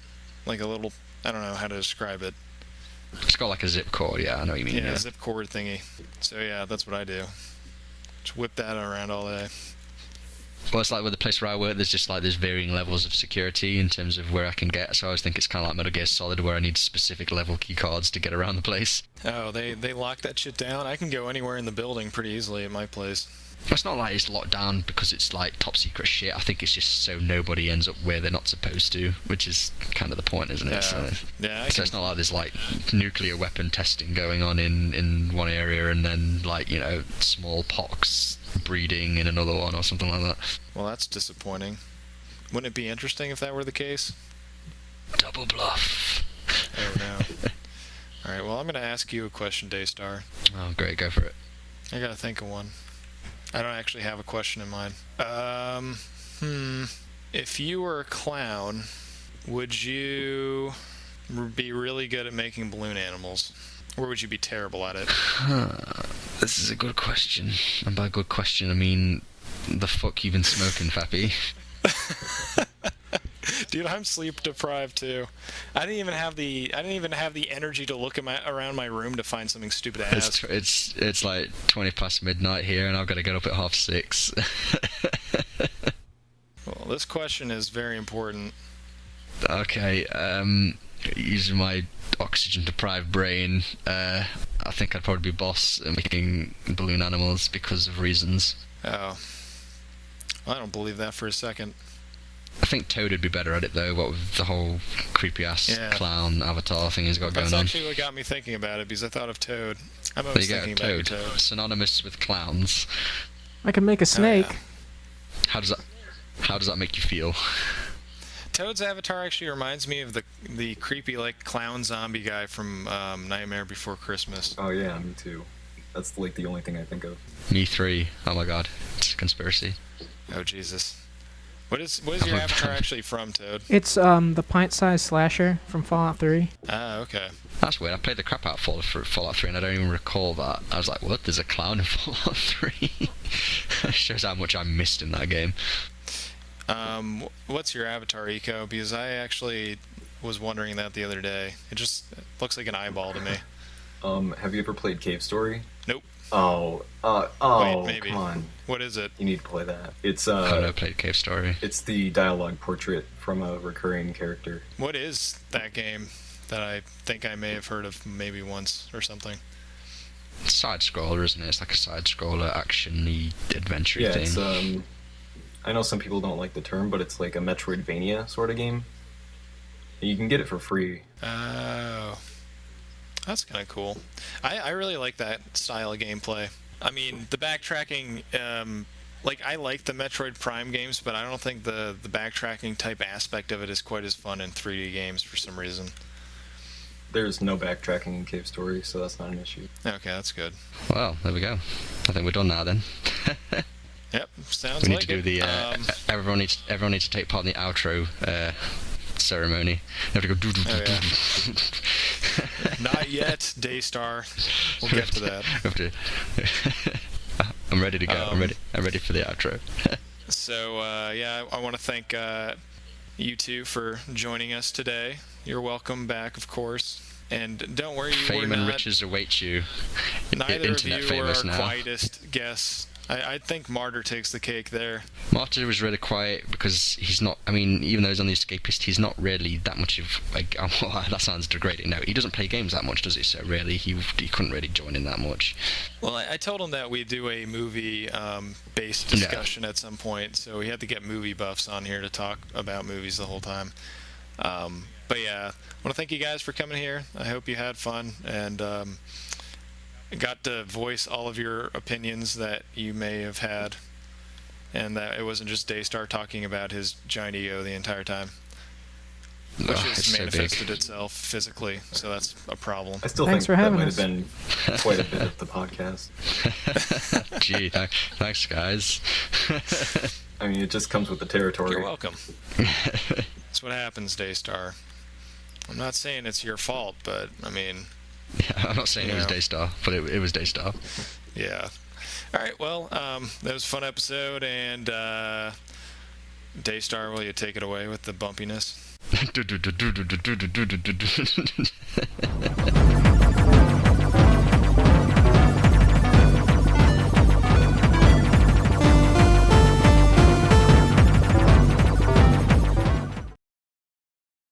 Speaker 1: like a little. I don't know how to describe it.
Speaker 2: It's got like a zip cord, yeah, I know what you mean.
Speaker 1: Yeah, zip cord thingy. So yeah, that's what I do. Just whip that around all day.
Speaker 2: Well, it's like with the place where I work, there's just like there's varying levels of security in terms of where I can get. So I always think it's kind of like Metal Gear Solid, where I need specific level key cards to get around the place.
Speaker 1: Oh, they lock that shit down. I can go anywhere in the building pretty easily at my place.
Speaker 2: It's not like it's locked down because it's like top secret shit. I think it's just so nobody ends up where they're not supposed to, which is kind of the point, isn't it?
Speaker 1: Yeah.
Speaker 2: So
Speaker 1: It's
Speaker 2: it's not like there's like nuclear weapon testing going on in one area and then like, you know, smallpox breeding in another one or something like that.
Speaker 1: Well, that's disappointing. Wouldn't it be interesting if that were the case?
Speaker 2: Double bluff.
Speaker 1: Oh no. All right. Well, I'm gonna ask you a question, Daystar.
Speaker 2: Oh, great, go for it.
Speaker 1: I gotta think of one. I don't actually have a question in mind. If you were a clown, would you be really good at making balloon animals? Or would you be terrible at it?
Speaker 2: This is a good question. And by good question, I mean, the fuck you been smoking, Fappy?
Speaker 1: Dude, I'm sleep deprived too. I didn't even have the energy to look around my room to find something stupid to ask.
Speaker 2: It's like 20 past midnight here, and I've got to get up at 6:30.
Speaker 1: Well, this question is very important.
Speaker 2: Okay, using my oxygen-deprived brain, I think I'd probably be boss at making balloon animals because of reasons.
Speaker 1: Oh. Well, I don't believe that for a second.
Speaker 2: I think Toad would be better at it though. What with the whole creepy ass
Speaker 1: Yeah.
Speaker 2: clown avatar thing he's got
Speaker 1: That's
Speaker 2: going on.
Speaker 1: actually what got me thinking about it, because I thought of Toad. I'm
Speaker 2: There
Speaker 1: always
Speaker 2: you go,
Speaker 1: thinking about you,
Speaker 2: Toad.
Speaker 1: Toad.
Speaker 2: Synonymous with clowns.
Speaker 4: I can make a snake.
Speaker 1: yeah.
Speaker 2: How does that make you feel?
Speaker 1: Toad's avatar actually reminds me of the creepy like clown zombie guy from Nightmare Before Christmas.
Speaker 3: Oh yeah, me too. That's like the only thing I think of.
Speaker 2: Me 3. Oh my god, it's a conspiracy.
Speaker 1: Oh Jesus. What is your avatar actually from, Toad?
Speaker 4: It's the pint-sized slasher from Fallout 3.
Speaker 1: Ah, okay.
Speaker 2: That's weird. I played the crap out of Fallout 3 and I don't even recall that. I was like, what? There's a clown in Fallout 3? Shows how much I missed in that game.
Speaker 1: What's your avatar, Eco? Because I actually was wondering that the other day. It just looks like an eyeball to me.
Speaker 3: Have you ever played Cave Story?
Speaker 1: Nope.
Speaker 3: Wait,
Speaker 1: maybe.
Speaker 3: Come on.
Speaker 1: What is it?
Speaker 3: You need to play that. It's
Speaker 2: I've never played Cave Story.
Speaker 3: it's the dialogue portrait from a recurring character.
Speaker 1: What is that game that I think I may have heard of maybe once or something?
Speaker 2: It's side scroller, isn't it? It's like a side scroller action-y adventure
Speaker 3: Yeah,
Speaker 2: thing.
Speaker 3: it's I know some people don't like the term, but it's like a Metroidvania sort of game. You can get it for free.
Speaker 1: Oh. That's kind of cool. I really like that style of gameplay. I mean, the backtracking, like, I like the Metroid Prime games, but I don't think the backtracking type aspect of it is quite as fun in 3D games for some reason.
Speaker 3: There's no backtracking in Cave Story, so that's not an issue.
Speaker 1: Okay, that's good.
Speaker 2: Well, there we go. I think we're done now then.
Speaker 1: Yep, sounds
Speaker 2: We need
Speaker 1: like
Speaker 2: to do
Speaker 1: it.
Speaker 2: the everyone needs to take part in the outro ceremony. You have to go do do do
Speaker 1: Oh,
Speaker 2: do.
Speaker 1: yeah. Not yet, Daystar. We'll get to that.
Speaker 2: We have to. I'm ready to go. I'm ready for the outro.
Speaker 1: So, yeah, I want to thank you two for joining us today. You're welcome back, of course. And don't worry,
Speaker 2: Fame
Speaker 1: we're
Speaker 2: and
Speaker 1: not,
Speaker 2: riches await you.
Speaker 1: neither of
Speaker 2: Internet
Speaker 1: you were our
Speaker 2: famous now.
Speaker 1: quietest guests. I think Martyr takes the cake there.
Speaker 2: Martyr was really quiet because he's not. I mean, even though he's on the Escapist, he's not really that much of like. That sounds degrading. No, he doesn't play games that much, does he? So really, he couldn't really join in that much.
Speaker 1: Well, I told him that we'd do a movie-based discussion at some point, so we had to get movie buffs on here to talk about movies the whole time. But yeah, I want to thank you guys for coming here. I hope you had fun and got to voice all of your opinions that you may have had, and that it wasn't just Daystar talking about his giant ego the entire time, which
Speaker 2: It's
Speaker 1: has
Speaker 2: so
Speaker 1: manifested
Speaker 2: big.
Speaker 1: itself physically, so that's a problem.
Speaker 3: I still
Speaker 4: Thanks
Speaker 3: think
Speaker 4: for
Speaker 3: that
Speaker 4: having
Speaker 3: might
Speaker 4: us.
Speaker 3: have been quite a bit of the podcast.
Speaker 2: Gee, thanks guys.
Speaker 3: I mean, it just comes with the territory.
Speaker 1: You're welcome. That's what happens, Daystar. I'm not saying it's your fault, but I mean,
Speaker 2: I'm not saying it was
Speaker 1: Yeah.
Speaker 2: Daystar, but it was Daystar.
Speaker 1: yeah. All right, well, that was a fun episode, and Daystar, will you take it away with the bumpiness?